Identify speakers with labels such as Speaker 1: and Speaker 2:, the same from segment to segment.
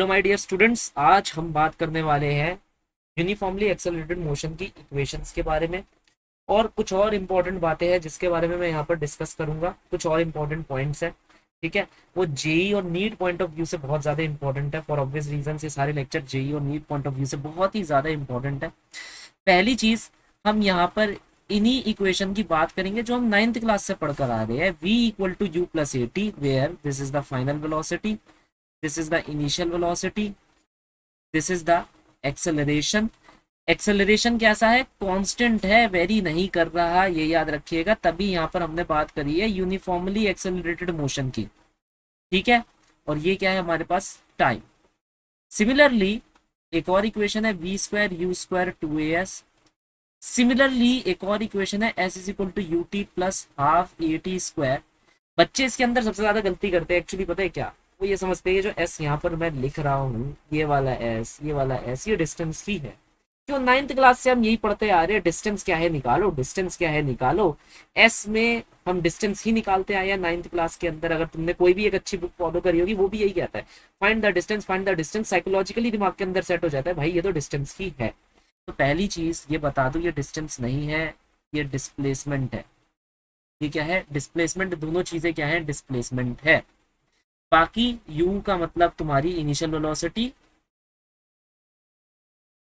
Speaker 1: Hello my dear students, आज हम बात करने वाले हैं यूनिफॉर्मली एक्सेलरेटेड मोशन की इक्वेशंस के बारे में। और कुछ और इम्पोर्टेंट बातें हैं जिसके बारे में मैं यहाँ पर डिस्कस करूंगा। कुछ और इम्पोर्टेंट पॉइंट्स हैं, ठीक है। वो जेई और नीट पॉइंट ऑफ व्यू से बहुत ज़्यादा इंपॉर्टेंट है। फॉर ऑब्वियस रीजन ये सारे लेक्चर जेई और नीट पॉइंट ऑफ व्यू से बहुत ही ज़्यादा इंपॉर्टेंट है। पहली चीज़, हम यहाँ पर इन्हीं इक्वेशन की बात करेंगे जो हम नाइन्थ क्लास से पढ़कर आ रहे हैं। v equal to you plus A t, where this is the final velocity, this is the initial velocity, this is the acceleration। Acceleration कैसा है? कांस्टेंट है, वेरी नहीं कर रहा, ये याद रखिएगा। तभी यहाँ पर हमने बात करी है यूनिफॉर्मली एक्सेलरेटेड मोशन की, ठीक है। और ये क्या है हमारे पास? टाइम। सिमिलरली एक और इक्वेशन है we square you square two A s. Similarly एक और इक्वेशन है s is equal to U T plus half A T square. बच्चे इसके अंदर सबसे ज्यादा गलती करते हैं एक्चुअली, पता है क्या? वो ये समझते हैं जो एस यहाँ पर मैं लिख रहा हूँ, ये वाला एस, ये वाला एस, ये डिस्टेंस ही है। क्यों? नाइन्थ क्लास से हम यही पढ़ते आ रहे हैं, डिस्टेंस क्या है निकालो, डिस्टेंस क्या है निकालो। एस में हम डिस्टेंस ही निकालते आए हैं नाइन्थ क्लास के अंदर। अगर तुमने कोई भी एक अच्छी बुक फॉलो करी होगी, वो भी यही कहता है, find the distance, find the distance. Psychologically दिमाग के अंदर सेट हो जाता है, भाई ये तो डिस्टेंस ही है। तो पहली चीज ये बता दो, ये डिस्टेंस नहीं है, ये डिस्प्लेसमेंट है। ये क्या है? डिस्प्लेसमेंट। दोनों चीजें क्या है? डिस्प्लेसमेंट है। बाकी u का मतलब तुम्हारी इनिशियल वेलोसिटी,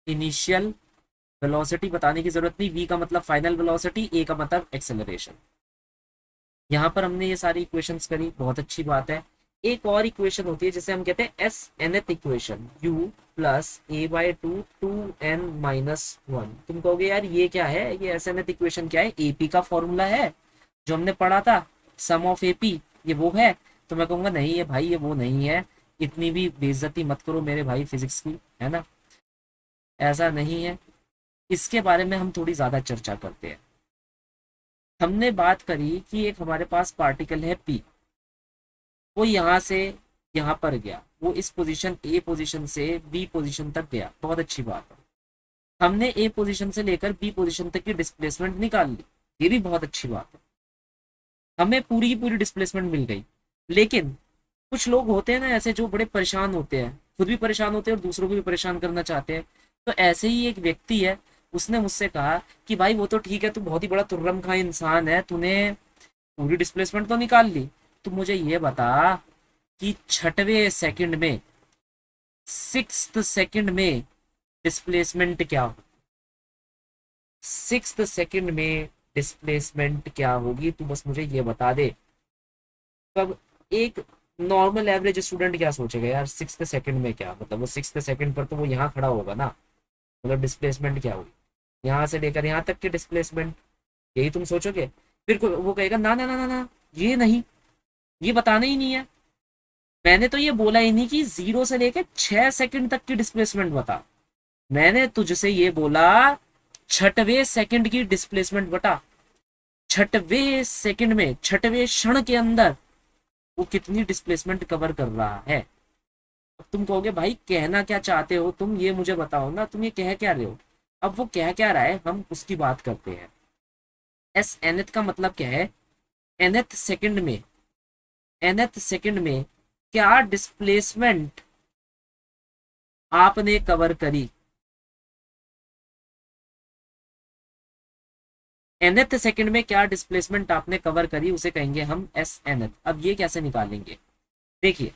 Speaker 1: इनिशियल वेलोसिटी बताने की जरूरत नहीं। v का मतलब फाइनल वेलोसिटी, a का मतलब एक्सेलरेशन। यहाँ पर हमने ये सारी इक्वेशंस करी, बहुत अच्छी बात है। एक और इक्वेशन होती है जिसे हम कहते हैं S nth equation, u plus A by two two N minus one. तुम कहोगे यार ये क्या है? ये एस nth इक्वेशन क्या है? एपी का फॉर्मूला है जो हमने पढ़ा था, सम ऑफ एपी, ये वो है। तो मैं कहूंगा नहीं है भाई, ये वो नहीं है। इतनी भी बेइज्जती मत करो मेरे भाई फिजिक्स की, है ना। ऐसा नहीं है। इसके बारे में हम थोड़ी ज्यादा चर्चा करते हैं। हमने बात करी कि एक हमारे पास पार्टिकल है पी, वो यहाँ से यहाँ पर गया, वो इस पोजीशन ए पोजीशन से बी पोजीशन तक गया, बहुत अच्छी बात है। हमने ए पोजीशन से लेकर बी पोजीशन तक की डिस्प्लेसमेंट निकाल ली, ये भी बहुत अच्छी बात है। हमें पूरी की पूरी डिस्प्लेसमेंट मिल गई। लेकिन कुछ लोग होते हैं ना ऐसे, जो बड़े परेशान होते हैं, खुद भी परेशान होते हैं और दूसरों को भी परेशान करना चाहते हैं। तो ऐसे ही एक व्यक्ति है, उसने मुझसे कहा कि भाई वो तो ठीक है, तू बहुत ही बड़ा तुर्रम खां इंसान है, तूने पूरी डिस्प्लेसमेंट तो निकाल ली, तू मुझे ये बता कि छठवें सेकंड में, सिक्स्थ सेकंड में डिस्प्लेसमेंट क्या हो, सिक्स्थ सेकंड में डिस्प्लेसमेंट क्या होगी, तू बस मुझे ये बता दे। तब एक नॉर्मल एवरेज स्टूडेंट क्या सोचेगा यार, सिक्स्थ सेकंड में क्या मतलब? वो सिक्स्थ सेकंड पर तो वो यहाँ खड़ा होगा ना, मतलब डिस्प्लेसमेंट क्या होगी यहाँ से लेकर यहाँ तक की डिस्प्लेसमेंट, यही तुम सोचोगे। फिर वो कहेगा ना ना ना ना ना, ये नहीं, ये बताना ही नहीं है। मैंने तो ये बोला ही नहीं कि 0 से लेकर 6 सेकंड तक की डिस्प्लेसमेंट बता। मैंने तुझसे ये बोला छठवें सेकंड की डिस्प्लेसमेंट बता। छठवें सेकंड में, छठवें क्षण के अंदर वो कितनी डिस्प्लेसमेंट कवर कर रहा है। अब तुम कहोगे भाई कहना क्या चाहते हो तुम, ये मुझे बताओ ना, तुम ये कह क्या रहे हो। अब वो कह क्या रहा है, हम उसकी बात करते हैं। एस nth का मतलब क्या है? nth सेकंड में, nth सेकंड में क्या डिस्प्लेसमेंट आपने कवर करी। nth सेकंड में क्या डिस्प्लेसमेंट आपने कवर करी, उसे कहेंगे हम एस nth। अब ये कैसे निकालेंगे? देखिए,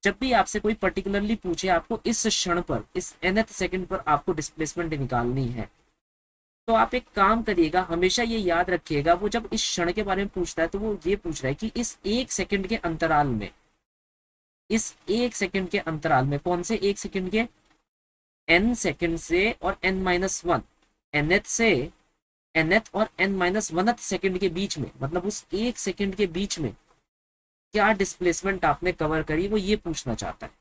Speaker 1: जब भी आपसे कोई पर्टिकुलरली पूछे आपको इस क्षण पर, इस nth सेकंड पर आपको डिस्प्लेसमेंट निकालनी है, तो आप एक काम करिएगा, हमेशा ये याद रखिएगा, वो जब इस क्षण के बारे में पूछता है तो वो ये पूछ रहा है कि इस एक सेकंड के अंतराल में, इस एक सेकंड के अंतराल में, कौन से एक सेकंड के? n सेकंड से और n माइनस वन, nth से nth और n माइनस वनथ सेकंड के बीच में, मतलब उस एक सेकंड के बीच में क्या डिस्प्लेसमेंट आपने कवर करी, वो ये पूछना चाहता है।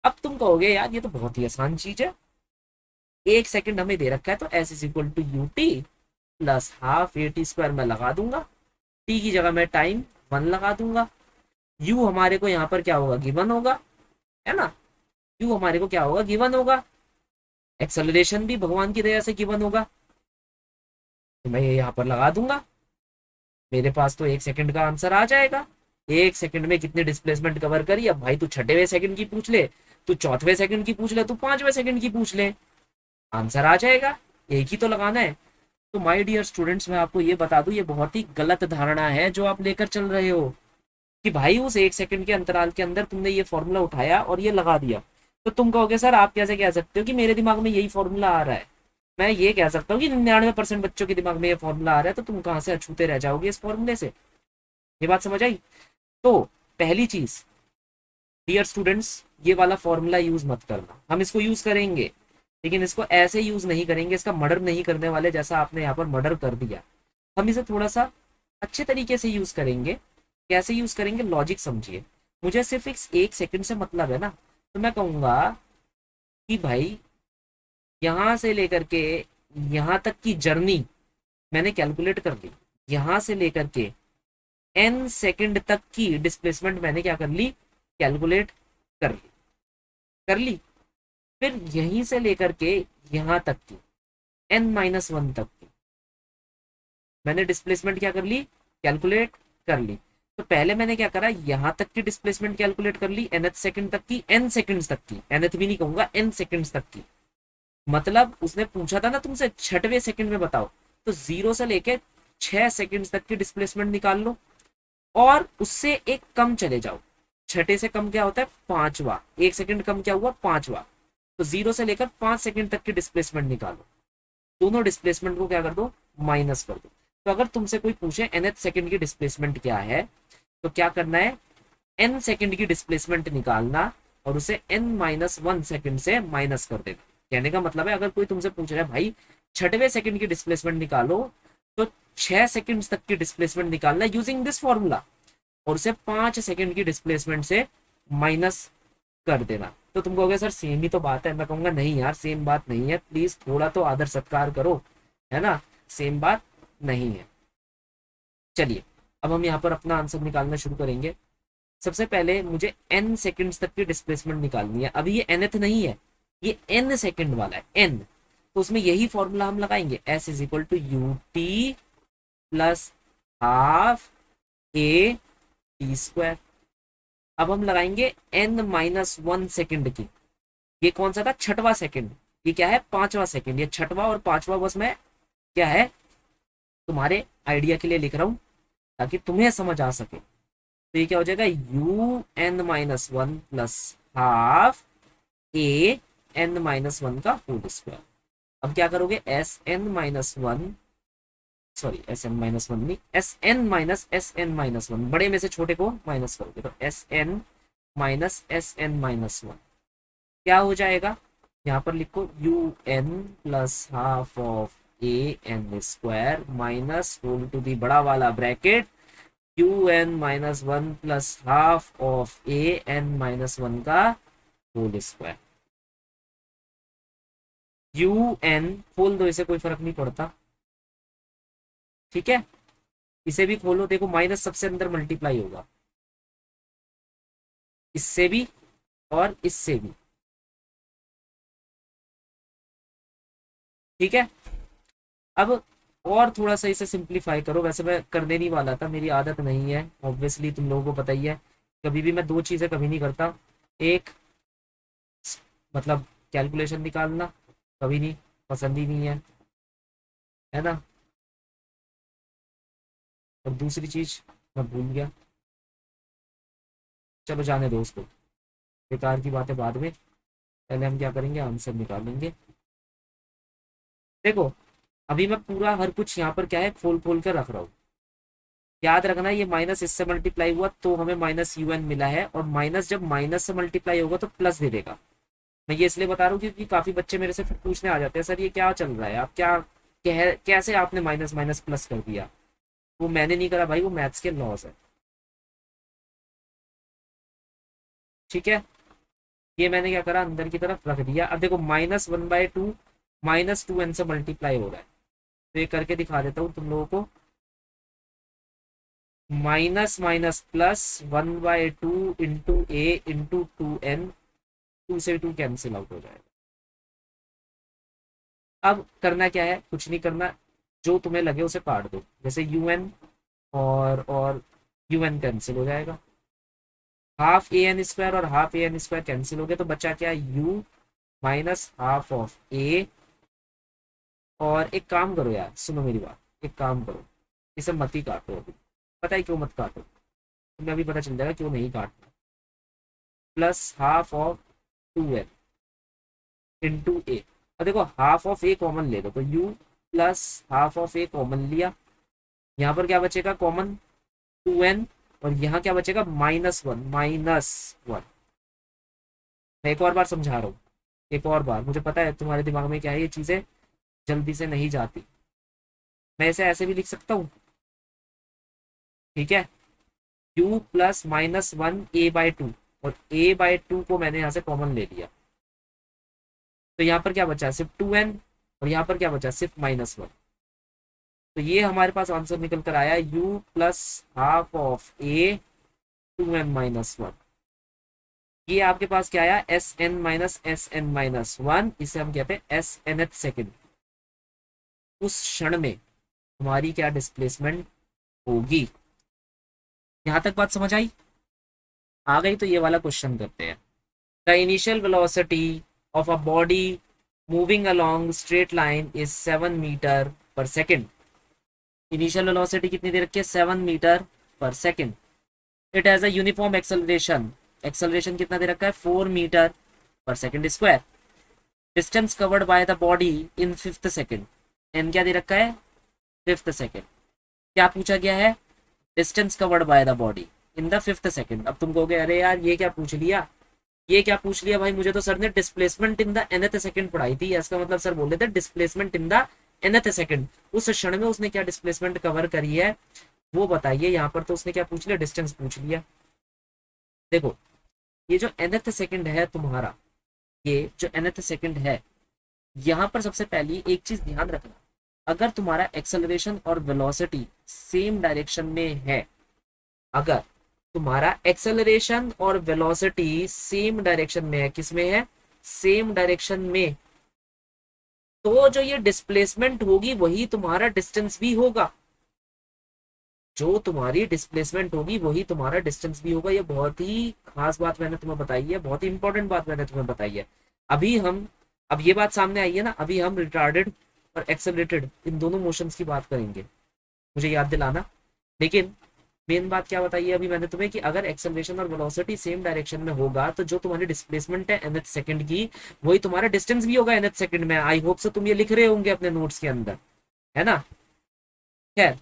Speaker 1: अब तुम कहोगे यार ये तो बहुत ही आसान चीज है, एक सेकंड हमें दे रखा है, तो S is equal to U T plus half A T square में लगा दूंगा, टी की जगह में टाइम 1 लगा दूंगा। यू हमारे को यहाँ पर क्या होगा? गिवन होगा, है ना। यू हमारे को क्या होगा? गिवन होगा। एक्सेलरेशन भी भगवान की दया से गिवन होगा, तो मैं ये यहाँ पर लगा दूंगा, मेरे पास तो एक सेकंड का आंसर आ जाएगा। एक सेकंड में कितनी डिस्प्लेसमेंट कवर करी। अब भाई तू छठेवें सेकंड की पूछ ले तू चौथे सेकंड की पूछ ले, तू पांचवें सेकंड की पूछ ले, आंसर आ जाएगा। एक ही तो लगाना है। तो माय डियर स्टूडेंट्स, मैं आपको ये बता दूं, ये बहुत ही गलत धारणा है जो आप लेकर चल रहे हो कि भाई उस एक सेकंड के अंतराल के अंदर तुमने ये फॉर्मूला उठाया और ये लगा दिया। तो तुम कहोगे सर आप कैसे कह सकते हो कि मेरे दिमाग में यही फॉर्मूला आ रहा है। मैं ये कह सकता हूँ कि 99% बच्चों के दिमाग में ये फॉर्मूला आ रहा है, तो तुम कहाँ से अछूते रह जाओगे इस फॉर्मूले से। ये बात समझ आई? तो पहली चीज, डियर स्टूडेंट्स, ये वाला फॉर्मूला यूज मत करना। हम इसको यूज करेंगे, लेकिन इसको ऐसे यूज नहीं करेंगे, इसका मर्डर नहीं करने वाले जैसा आपने यहाँ पर मर्डर कर दिया। हम इसे थोड़ा सा अच्छे तरीके से यूज करेंगे। कैसे यूज करेंगे, लॉजिक समझिए। मुझे सिर्फ एक सेकंड से मतलब है ना, तो मैं कहूंगा कि भाई यहां से लेकर के यहां तक की जर्नी मैंने कैलकुलेट कर ली। यहां से लेकर के एन सेकंड तक की डिस्प्लेसमेंट मैंने क्या कर ली, कैलकुलेट कर ली। कर ली। फिर यहीं से लेकर के यहां तक की n-1 तक की मैंने डिस्प्लेसमेंट क्या कर ली, कैलकुलेट कर ली। तो पहले मैंने क्या करा, यहां तक की डिस्प्लेसमेंट कैलकुलेट कर ली, nth सेकंड तक की, n सेकंड्स तक की, nth भी नहीं कहूंगा, n सेकंड्स तक की। मतलब उसने पूछा था ना तुमसे छठवें सेकंड में बताओ, तो 0 से लेके 6 सेकंड तक की डिस्प्लेसमेंट निकाल लो और उससे एक कम चले जाओ। छठे से कम क्या होता है, पांचवा। एक सेकंड कम क्या हुआ, पांचवा। तो 0 से लेकर 5 सेकंड तक की डिस्प्लेसमेंट निकालो। दोनों डिस्प्लेसमेंट को क्या कर दो, माइनस कर दो। तो अगर तुमसे कोई पूछे nth सेकंड की डिस्प्लेसमेंट क्या है, तो क्या करना है, n सेकंड की डिस्प्लेसमेंट निकालना और उसे n-1 सेकंड से माइनस कर देना। कहने का मतलब है, अगर कोई तुमसे पूछ रहा है भाई छठवें सेकंड की डिस्प्लेसमेंट निकालो, तो 6 सेकंड तक की डिस्प्लेसमेंट निकालना यूजिंग दिस फॉर्मूला और उसे 5 सेकंड की डिस्प्लेसमेंट से माइनस कर देना। तो तुम कहोगे सर सेम ही तो बात है। मैं कहूंगा नहीं यार, सेम बात नहीं है, प्लीज थोड़ा तो आदर सत्कार करो, है ना। सेम बात नहीं है। चलिए अब हम यहाँ पर अपना आंसर निकालना शुरू करेंगे। सबसे पहले मुझे n सेकंड्स तक की डिस्प्लेसमेंट निकालनी है। अभी ये nth नहीं है, ये n सेकंड वाला है, n। तो उसमें यही फॉर्मूला हम लगाएंगे, s is equal to U T plus half A T square. अब हम लगाएंगे n-1 सेकंड की। ये कौन सा था, छठवां सेकंड। ये क्या है, पांचवा सेकंड। ये छठवां और पांचवा बस मैं क्या है, तुम्हारे आइडिया के लिए लिख रहा हूं ताकि तुम्हें समझ आ सके। तो ये क्या हो जाएगा, un-1 प्लस हाफ ए n-1 का होल स्क्वायर। अब क्या करोगे, Sn-1, सॉरी Sn-1 नहीं, Sn-1, बड़े में से छोटे को माइनस करोगे तो Sn-Sn-1 क्या हो जाएगा, यहाँ पर लिखो un plus half of A N square minus whole to the बड़ा वाला bracket un-1 plus half of A n-1 का होल स्क्वायर। un खोल दो, इसे कोई फर्क नहीं पड़ता, ठीक है। इसे भी खोलो, देखो माइनस सबसे अंदर मल्टीप्लाई होगा, इससे भी और इससे भी, ठीक है। अब और थोड़ा सा इसे सिंप्लीफाई करो। वैसे मैं करने नहीं वाला था, मेरी आदत नहीं है, ऑब्वियसली तुम लोगों को पता ही है। कभी भी मैं दो चीजें कभी नहीं करता, एक मतलब कैलकुलेशन निकालना कभी नहीं, पसंद ही नहीं है ना। और दूसरी चीज मैं भूल गया, चलो जाने दो उसको, बेकार की बातें बाद में। पहले हम क्या करेंगे, आंसर निकालेंगे। देखो अभी मैं पूरा हर कुछ यहाँ पर क्या है, खोल खोल कर रख रहा हूँ। याद रखना ये माइनस इससे मल्टीप्लाई हुआ तो हमें माइनस un मिला है, और माइनस जब माइनस से मल्टीप्लाई होगा तो प्लस दे देगा। मैं ये इसलिए बता रहा हूँ क्योंकि काफी बच्चे मेरे से फिर पूछने आ जाते हैं, सर ये क्या चल रहा है, आप क्या कैसे आपने माइनस माइनस प्लस कर दिया। वो मैंने नहीं करा भाई, वो मैथ्स के लॉस है, ठीक है। ये मैंने क्या करा, अंदर की तरफ रख दिया। अब देखो -1/2 -2n से मल्टीप्लाई हो रहा है, तो ये करके दिखा देता हूँ तुम लोगों को। माइनस माइनस प्लस 1/2 इंटू ए इंटू 2n, 2 से 2 कैंसिल आउट हो जाएगा। अब करना क्या है, कुछ नहीं करना, जो तुम्हें लगे उसे काट दो। जैसे un और un कैंसिल हो जाएगा, हाफ ए एन स्क्वायर और हाफ ए एन स्क्वायर कैंसिल हो गया, तो बचा क्या, यू माइनस हाफ ऑफ ए। और एक काम करो यार, सुनो मेरी बात, एक काम करो, इसे मत ही काटो अभी। पता है क्यों मत काटो, तुम्हें अभी पता चल जाएगा क्यों नहीं काटना। Plus half of two n into a. और देखो हाफ ऑफ ए कॉमन ले लो, तो u plus half of a common लिया, यहाँ पर क्या बचेगा कॉमन, टू एन। और यहाँ क्या बचेगा, माइनस वन, माइनस वन। मैं एक और बार समझा रहा हूँ, एक और बार, मुझे पता है तुम्हारे दिमाग में क्या है, ये चीजें जल्दी से नहीं जाती। मैं इसे ऐसे भी लिख सकता हूँ, ठीक है, you plus minus one A by to. और ए बाई टू को मैंने यहाँ से कॉमन ले लिया, तो यहाँ पर क्या बचा, सिर्फ टू एन। और यहाँ पर क्या बचा, सिर्फ माइनस वन। तो ये हमारे पास आंसर निकल कर आया, U plus half of A two N minus one. ये आपके पास क्या आया, एस एन माइनस वन, इसे हम कहते हैं एस एन एथ सेकेंड। उस क्षण में हमारी क्या डिस्प्लेसमेंट होगी। यहां तक बात समझ आई, आ गई? तो ये वाला क्वेश्चन करते हैं। The initial velocity of a body moving along straight line is 7 metre per second. Initial velocity कितनी दे रखी है, 7 metre per second. It has a uniform acceleration, acceleration कितना दे रखा है, 4 metre per second square. Distance covered by the body in fifth second, N क्या दे रखा है, फिफ्थ सेकेंड। क्या पूछा गया है, distance covered by the body in the fifth second. अब तुम कहोगे अरे यार ये क्या पूछ लिया, ये क्या पूछ लिया भाई, मुझे तो सर ने displacement in the nth second पढ़ाई थी। इसका मतलब सर बोल रहे थे displacement in the nth second, उस क्षण में उसने क्या डिस्प्लेसमेंट कवर करी है वो बताइए। यहाँ पर तो उसने क्या पूछ लिया, डिस्टेंस पूछ लिया। देखो ये जो nth सेकंड है तुम्हारा, ये जो nth सेकंड है, यहाँ पर सबसे पहली एक चीज ध्यान रखना, अगर तुम्हारा एक्सेलरेशन और वेलोसिटी सेम डायरेक्शन में है, अगर तुम्हारा एक्सेलरेशन और वेलोसिटी सेम डायरेक्शन में है, किस में है, सेम डायरेक्शन में, तो जो ये डिस्प्लेसमेंट होगी वही तुम्हारा डिस्टेंस भी होगा। जो तुम्हारी डिस्प्लेसमेंट होगी वही तुम्हारा डिस्टेंस भी होगा। ये बहुत ही खास बात मैंने तुम्हें बताई है, बहुत ही इंपॉर्टेंट बात मैंने तुम्हें बताई है। अभी हम, अब ये बात सामने आई है ना, अभी हम रिटार्डेड और एक्सेलरेटेड इन दोनों मोशंस की बात करेंगे, मुझे याद दिलाना। लेकिन मेन बात क्या बताइए अभी मैंने तुम्हें, कि अगर एक्सेलरेशन और वेलोसिटी सेम डायरेक्शन में होगा तो जो तुम्हारी डिस्प्लेसमेंट है nth सेकंड की, वही तुम्हारा डिस्टेंस भी होगा nth सेकंड में। आई होप सो तुम ये लिख रहे होंगे अपने नोट्स के अंदर, है ना। खैर,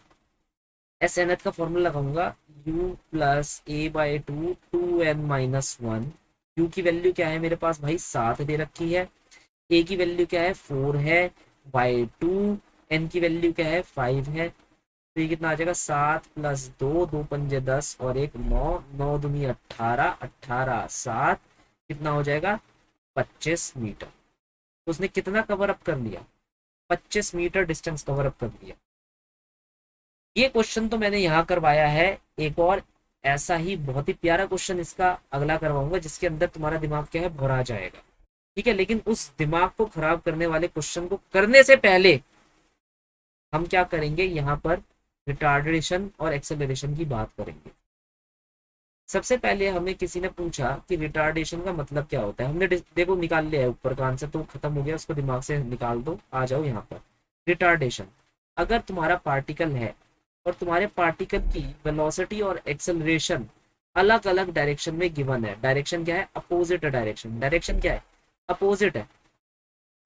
Speaker 1: एस एन एथ का फॉर्मूला लगाऊंगा, U plus A by two, two N minus one. U की वैल्यू क्या है मेरे पास भाई, 7 दे रखी है। ए की वैल्यू क्या है, 4 है, बाई टू। एन की वैल्यू क्या है, 5 है। तो ये कितना आ जाएगा, 7 प्लस 2, 2 पंजे 10 और एक 9, 9 दूनी 18, 18 7, कितना हो जाएगा, 25 मीटर। तो उसने कितना कवर अप कर लिया, 25 मीटर डिस्टेंस कवर अप कर लिया। ये क्वेश्चन तो मैंने यहाँ करवाया है। एक और ऐसा ही बहुत ही प्यारा क्वेश्चन इसका अगला करवाऊंगा, जिसके अंदर तुम्हारा दिमाग क्या है, भरा जाएगा, ठीक है। लेकिन उस दिमाग को खराब करने वाले क्वेश्चन को करने से पहले हम क्या करेंगे, यहाँ पर रिटार्डेशन और एक्सेलरेशन की बात करेंगे। सबसे पहले हमें किसी ने पूछा कि रिटार्डेशन का मतलब क्या होता है। हमने देखो निकाल लिया है ऊपर का आंसर, तो खत्म हो गया, उसको दिमाग से निकाल दो। आ जाओ यहाँ पर, रिटार्डेशन, अगर तुम्हारा पार्टिकल है और तुम्हारे पार्टिकल की वेलोसिटी और एक्सेलरेशन अलग अलग डायरेक्शन में गिवन है, डायरेक्शन क्या है, अपोजिट डायरेक्शन, डायरेक्शन क्या है, अपोजिट है,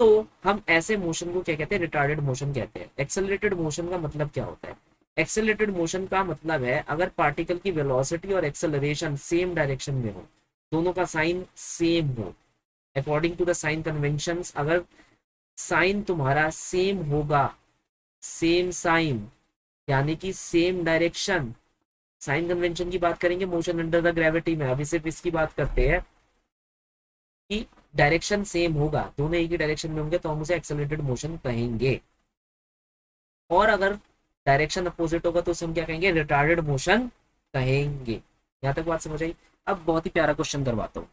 Speaker 1: तो हम ऐसे मोशन को क्या कहते हैं, रिटार्डेड मोशन कहते हैं। एक्सेलरेटेड मोशन का मतलब क्या होता है, एक्सेलरेटेड मोशन का मतलब है अगर पार्टिकल की वेलोसिटी और एक्सेलरेशन सेम डायरेक्शन में हो, दोनों का साइन सेम हो, according to the sign conventions, अगर साइन तुम्हारा सेम होगा, सेम साइन यानी कि सेम डायरेक्शन, साइन कन्वेंशन की बात करेंगे मोशन अंडर द ग्रेविटी में, अभी सिर्फ इसकी बात करते हैं कि डायरेक्शन सेम होगा, दोनों एक ही डायरेक्शन में होंगे, तो हम उसे एक्सेलरेटेड मोशन कहेंगे। और अगर डायरेक्शन अपोजिट होगा तो उसे हम क्या कहेंगे, रिटार्डेड मोशन कहेंगे। यहाँ तक बात समझ आई। अब बहुत ही प्यारा क्वेश्चन करवाता हूँ।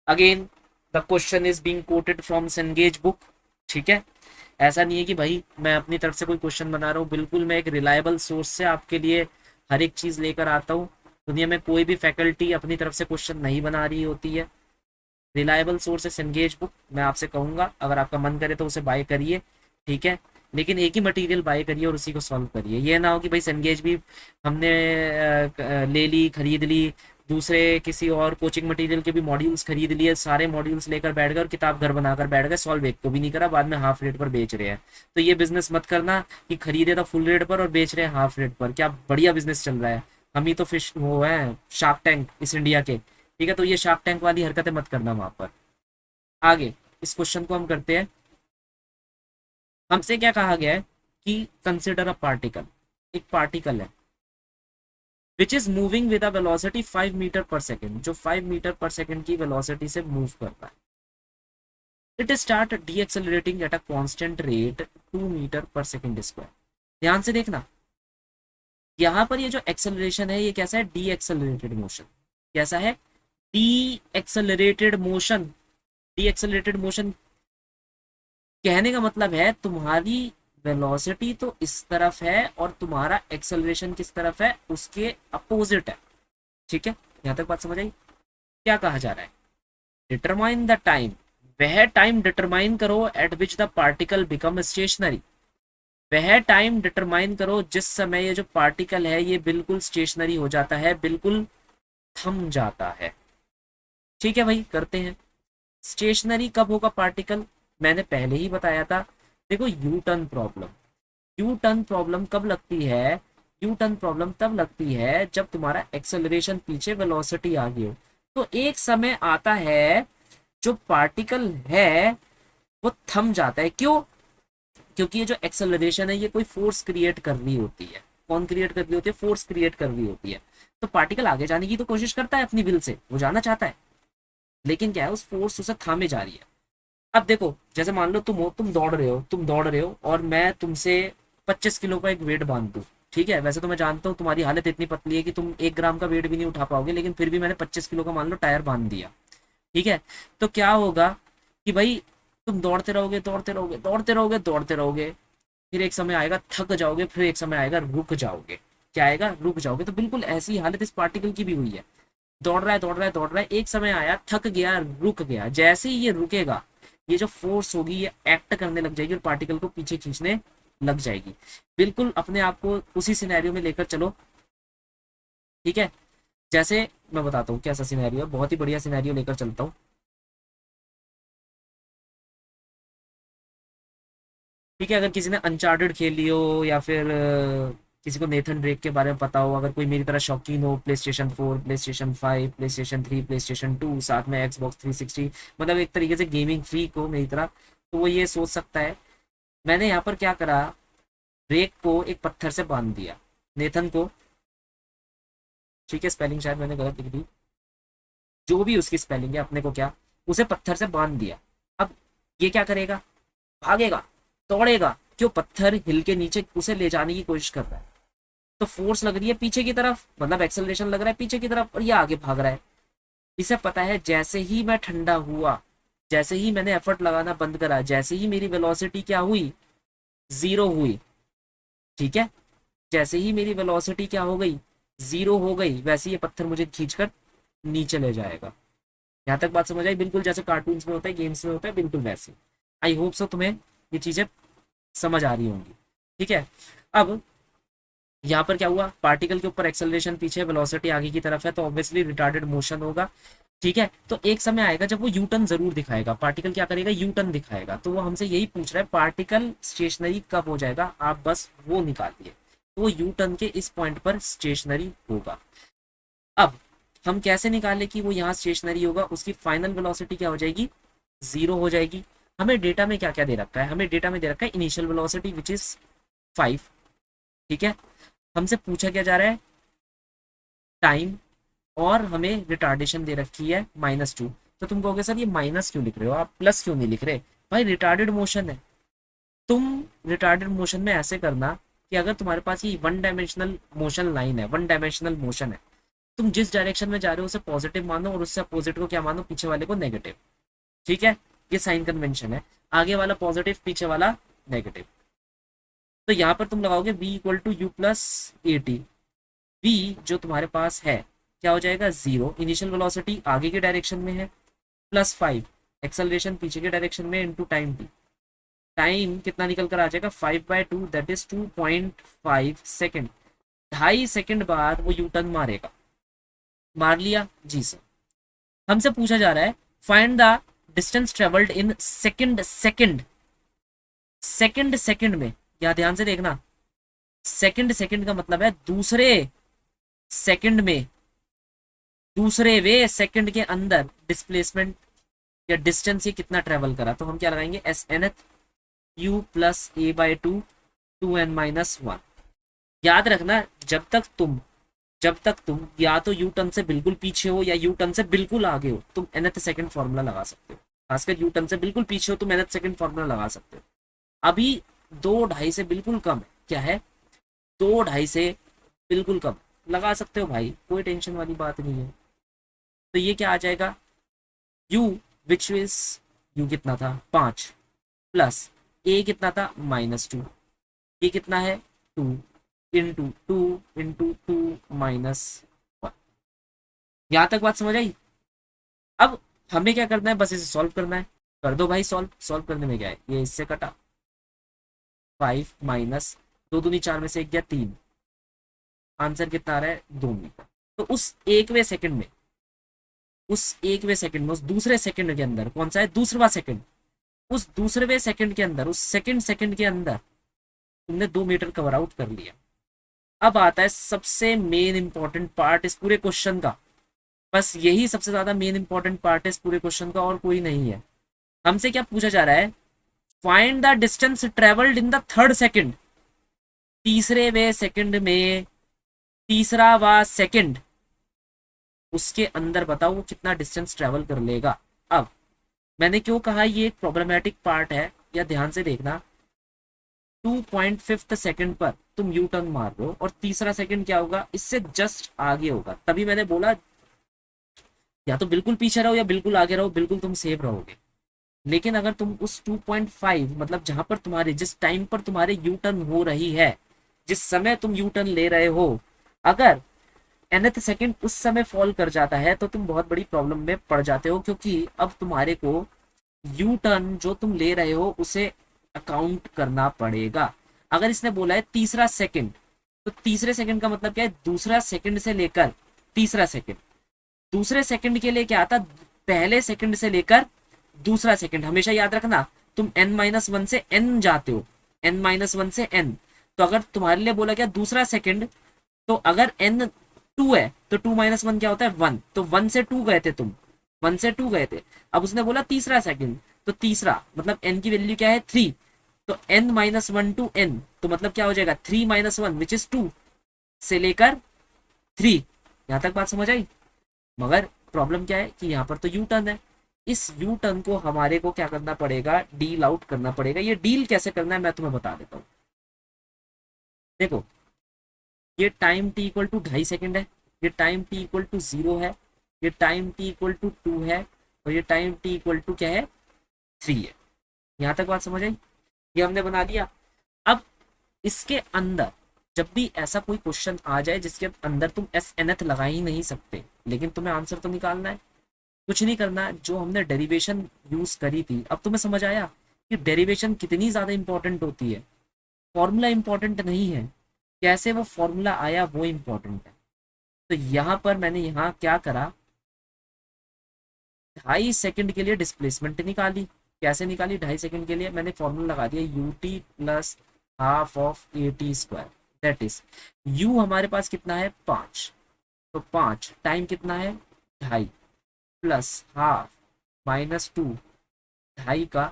Speaker 1: Again the question is being coated from Cengage book, ठीक है। ऐसा नहीं है कि भाई मैं अपनी तरफ से कोई क्वेश्चन बना रहा हूँ, बिल्कुल मैं एक रिलायबल सोर्स से आपके लिए हर एक चीज लेकर आता हूँ। दुनिया में कोई भी फैकल्टी अपनी तरफ से क्वेश्चन नहीं बना रही होती है। रिलायबल सोर्सेस एंगेज बुक मैं आपसे कहूंगा, अगर आपका मन करे तो उसे बाय करिए, ठीक है। लेकिन एक ही मटेरियल बाय करिए और उसी को सॉल्व करिए। ये ना हो कि भाई सेंगेज भी हमने ले ली, खरीद ली, दूसरे किसी और कोचिंग मटेरियल के भी मॉड्यूल्स खरीद लिए, सारे मॉड्यूल्स लेकर बैठ गए और किताब घर बनाकर बैठ गए, सॉल्व एक को भी नहीं करा, बाद में हाफ रेट पर बेच रहे हैं। तो ये बिजनेस मत करना कि खरीदे तो फुल रेट पर और बेच रहे हैं हाफ रेट पर। क्या बढ़िया बिजनेस चल रहा है। हम ही तो फिश वो है शार्क टैंक इस इंडिया के, ठीक है। तो ये शार्क टैंक वाली हरकतें मत करना वहां पर। आगे इस क्वेश्चन को हम करते हैं। हमसे क्या कहा गया है कि कंसिडर अ पार्टिकल, एक पार्टिकल है which is moving with a velocity 5 metre per second, जो 5 मीटर पर सेकेंड की वेलोसिटी से मूव करता है। It start decelerating at a constant rate 2 metre per second square. ध्यान से देखना, यहाँ पर ये जो एक्सेलरेशन है ये कैसा है, डी एक्सेलरेटेड मोशन। कैसा है, D accelerated motion. D accelerated motion कहने का मतलब है तुम्हारी वेलोसिटी तो इस तरफ है और तुम्हारा एक्सेलरेशन किस तरफ है, उसके अपोजिट है, ठीक है। यहां तक बात समझ आई। क्या कहा जा रहा है, डिटरमाइन द टाइम, वह टाइम डिटरमाइन करो at which the particle become stationary. वह टाइम डिटरमाइन करो जिस समय ये जो पार्टिकल है ये बिल्कुल स्टेशनरी हो जाता है, बिल्कुल थम जाता है, ठीक है भाई। करते हैं, स्टेशनरी कब होगा पार्टिकल, मैंने पहले ही बताया था। देखो U turn problem, U turn problem कब लगती है, यू टर्न प्रॉब्लम तब लगती है जब तुम्हारा एक्सेलरेशन पीछे वेलोसिटी आगे हो। तो एक समय आता है जो पार्टिकल है वो थम जाता है। क्यों, क्योंकि ये जो एक्सेलरेशन है ये कोई फोर्स क्रिएट कर रही होती है। कौन क्रिएट कर रही होती है, फोर्स क्रिएट कर रही होती है। तो पार्टिकल आगे जाने की तो कोशिश करता है अपनी विल से, वो जाना चाहता है, लेकिन क्या है उस फोर्स उसे थामे जा रही है। अब देखो जैसे मान लो तुम हो, तुम दौड़ रहे हो, तुम दौड़ रहे हो और मैं तुमसे 25 किलो का एक वेट बांध दूं, ठीक है। वैसे तो मैं जानता हूँ तुम्हारी हालत इतनी पतली है कि तुम 1 ग्राम का वेट भी नहीं उठा पाओगे, लेकिन फिर भी मैंने 25 किलो का मान लो टायर बांध दिया, ठीक है। तो क्या होगा कि भाई तुम दौड़ते रहोगे दौड़ते रहोगे दौड़ते रहोगे दौड़ते रहोगे, फिर एक समय आएगा थक जाओगे, फिर एक समय आएगा रुक जाओगे। क्या आएगा, रुक जाओगे। तो बिल्कुल ऐसी हालत इस पार्टिकल की भी हुई है। दौड़ रहा है दौड़ रहा है दौड़ रहा है, एक समय आया थक गया रुक गया। जैसे ही ये रुकेगा ये जो फोर्स होगी ये एक्ट करने लग जाएगी और पार्टिकल को पीछे खींचने लग जाएगी। बिल्कुल अपने आप को उसी सिनेरियो में लेकर चलो, ठीक है। जैसे मैं बताता हूँ कैसा सिनेरियो है, बहुत ही बढ़िया सिनेरियो लेकर चलता हूँ, ठीक है। अगर किसी ने अनचार्टेड खेल लियो या फिर किसी को नेथन ड्रेक के बारे में पता हो, अगर कोई मेरी तरह शौकीन हो play station 4, play station 5, play station 3, play station 2, साथ में एक्सबॉक्स 360, मतलब एक तरीके से गेमिंग फ्रीक हो मेरी तरह, तो वो ये सोच सकता है मैंने यहाँ पर क्या करा, ड्रेक को एक पत्थर से बांध दिया, नेथन को, ठीक है स्पेलिंग शायद मैंने गलत लिख दी, जो भी उसकी स्पेलिंग है, अपने को क्या, उसे पत्थर से बांध दिया। अब ये क्या करेगा, भागेगा दौड़ेगा, क्यों, पत्थर हिल के नीचे उसे ले जाने की कोशिश कर रहा है। तो फोर्स लग रही है पीछे की तरफ, मतलब एक्सेलरेशन लग रहा है पीछे की तरफ और ये आगे भाग रहा है। इसे पता है जैसे ही मैं ठंडा हुआ, जैसे ही मैंने एफर्ट लगाना बंद करा, जैसे ही मेरी वेलोसिटी क्या हुई, जीरो हुई, ठीक है। जैसे ही मेरी वेलोसिटी क्या हो गई, जीरो हो गई, वैसे ये पत्थर मुझे खींचकर नीचे ले जाएगा। यहाँ तक बात समझ आई, बिल्कुल जैसे कार्टून्स में होता है, गेम्स में होता है, बिल्कुल वैसे। आई होप सो तुम्हें ये चीजें समझ आ रही होंगी, ठीक है। अब यहाँ पर क्या हुआ, पार्टिकल के ऊपर एक्सेलरेशन पीछे, वेलोसिटी आगे की तरफ है, तो ऑब्वियसली रिटार्डेड मोशन होगा, ठीक है। तो एक समय आएगा जब वो यू टर्न जरूर दिखाएगा, पार्टिकल क्या करेगा, यू टर्न दिखाएगा। तो वो हमसे यही पूछ रहा है पार्टिकल स्टेशनरी कब हो जाएगा, आप बस वो निकालिए। तो वो यू टर्न के इस पॉइंट पर स्टेशनरी होगा। अब हम कैसे निकालें कि वो यहाँ स्टेशनरी होगा, उसकी फाइनल वेलोसिटी क्या हो जाएगी, जीरो हो जाएगी। हमें डेटा में क्या क्या दे रखा है, हमें डेटा में दे रखा है इनिशियल वेलोसिटी विच इज 5, ठीक है। हमसे पूछा क्या जा रहा है, टाइम, और हमें रिटार्डेशन दे रखी है -2। तो तुम कहोगे सर ये माइनस क्यों लिख रहे हो आप, प्लस क्यों नहीं लिख रहे, भाई रिटार्डेड मोशन है। तुम रिटार्डेड मोशन में ऐसे करना कि अगर तुम्हारे पास ये वन डायमेंशनल मोशन लाइन है, वन डायमेंशनल मोशन है, तुम जिस डायरेक्शन में जा रहे हो उसे पॉजिटिव मानो और उससे अपोजिट को क्या मानो, पीछे वाले को नेगेटिव, ठीक है। ये साइन कन्वेंशन है, आगे वाला पॉजिटिव पीछे वाला नेगेटिव। तो यहाँ पर तुम लगाओगे v = u + at। v जो तुम्हारे पास है क्या हो जाएगा 0, इनिशियल वेलोसिटी आगे के डायरेक्शन में है, +5 एक्सेलरेशन पीछे के डायरेक्शन में इनटू टाइम टी। टाइम कितना निकल कर आ जाएगा 5/2, दैट इज 2.5 सेकेंड। 2.5 सेकेंड बाद वो यू टर्न मारेगा। मार लिया जी सर। हमसे पूछा जा रहा है find the distance travelled in second second. Second second में, या ध्यान से देखना, सेकंड सेकंड का मतलब है दूसरे सेकंड में, दूसरे वे सेकंड के अंदर डिस्प्लेसमेंट या डिस्टेंस ये कितना ट्रेवल करा। तो हम क्या लगाएंगे, एस एन एथ यू प्लस a/2 2n-1। याद रखना, जब तक तुम या तो यू टर्न से बिल्कुल पीछे हो या यू टर्न से बिल्कुल आगे हो, तुम nth सेकंड फॉर्मूला लगा सकते हो। खासकर यू टर्न से बिल्कुल पीछे हो तुम nth सेकंड फॉर्मूला लगा सकते हो। अभी 2-2.5 से बिल्कुल कम है, क्या है 2-2.5 से बिल्कुल कम, लगा सकते हो भाई, कोई टेंशन वाली बात नहीं है। तो ये क्या आ जाएगा, u विच इज, u कितना था 5 प्लस a कितना था -2, ये कितना है 2 इंटू 2 यहां तक बात समझ आई। अब हमें क्या करना है, बस इसे सॉल्व करना है। कर दो भाई सॉल्व। सॉल्व करने में क्या है, ये इससे कटा 5 माइनस 2×2=4 में से 1 गया 3, आंसर कितना आ रहा है 2 मीटर। तो उस दूसरे सेकंड के अंदर, कौन सा है दूसरा सेकंड, उस दूसरे सेकंड के अंदर, उस सेकंड सेकंड के अंदर तुमने 2 मीटर कवर आउट कर लिया। अब आता है सबसे मेन इंपॉर्टेंट पार्ट इस पूरे क्वेश्चन का, बस यही सबसे ज्यादा मेन इंपॉर्टेंट पार्ट है इस पूरे क्वेश्चन का, और कोई नहीं है। हमसे क्या पूछा जा रहा है, find the distance travelled in the third second. तीसरे वे सेकंड में, तीसरा वा सेकंड, उसके अंदर बताओ वो कितना डिस्टेंस ट्रेवल कर लेगा। अब मैंने क्यों कहा ये एक प्रॉब्लमेटिक पार्ट है, या ध्यान से देखना, 2.5 सेकंड पर तुम यू टर्न मार रहे हो और तीसरा सेकंड क्या होगा, इससे जस्ट आगे होगा। तभी मैंने बोला या तो बिल्कुल पीछे रहो या बिल्कुल आगे रहो, बिल्कुल तुम सेफ रहोगे। लेकिन अगर तुम उस 2.5 मतलब जहां पर तुम्हारे, जिस टाइम पर तुम्हारे यू टर्न हो रही है, जिस समय तुम यू टर्न ले रहे हो, अगर nth सेकंड उस समय फॉल कर जाता है तो तुम बहुत बड़ी प्रॉब्लम में पड़ जाते हो, क्योंकि अब तुम्हारे को यू टर्न जो तुम ले रहे हो उसे अकाउंट करना पड़ेगा। अगर इसने बोला है तीसरा सेकंड, तो तीसरे सेकंड का मतलब क्या है, दूसरा सेकंड से लेकर तीसरा सेकंड। दूसरे सेकंड के लिए क्या आता, पहले सेकंड से लेकर दूसरा सेकंड। हमेशा याद रखना, तुम n-1 से n जाते हो, n-1 से n। तो अगर तुम्हारे लिए बोला गया दूसरा सेकंड, तो अगर n 2 है तो 2-1 क्या होता है 1, तो 1 से 2 गए थे तुम, 1 से 2 गए थे। अब उसने बोला तीसरा सेकंड, तो तीसरा मतलब n की वैल्यू क्या है 3, तो n-1 टू n, तो मतलब क्या हो जाएगा 3-1 विच इज 2 से लेकर 3। यहां तक बात समझ आई। मगर प्रॉब्लम क्या है कि यहाँ पर तो यू टर्न है, इस यू टर्न को हमारे को क्या करना पड़ेगा, डील आउट करना पड़ेगा। ये डील कैसे करना है मैं तुम्हें बता देता हूँ। देखो, ये time t equal to 2.5 second है, ये टाइम t इक्वल टू 0 है, ये टाइम t इक्वल टू 2 है, और ये टाइम t इक्वल टू क्या है 3 है। यहाँ तक बात समझ आई, ये हमने बना दिया। अब इसके अंदर जब भी ऐसा कोई क्वेश्चन आ जाए जिसके अंदर तुम एस एनथ लगा ही नहीं सकते, लेकिन तुम्हें आंसर तो निकालना है, कुछ नहीं करना, जो हमने डेरिवेशन यूज करी थी, अब तुम्हें समझ आया कि डेरिवेशन कितनी ज्यादा इंपॉर्टेंट होती है। फॉर्मूला इंपॉर्टेंट नहीं है, कैसे वो फॉर्मूला आया वो इंपॉर्टेंट है। तो यहाँ पर मैंने यहाँ क्या करा, 2.5 सेकंड के लिए डिस्प्लेसमेंट निकाली। कैसे निकाली, 2.5 सेकंड के लिए मैंने फॉर्मूला लगा दिया ut plus half of at², that is u हमारे पास कितना है 5, तो 5 टाइम कितना है 2.5 प्लस हाफ -2 2.5 का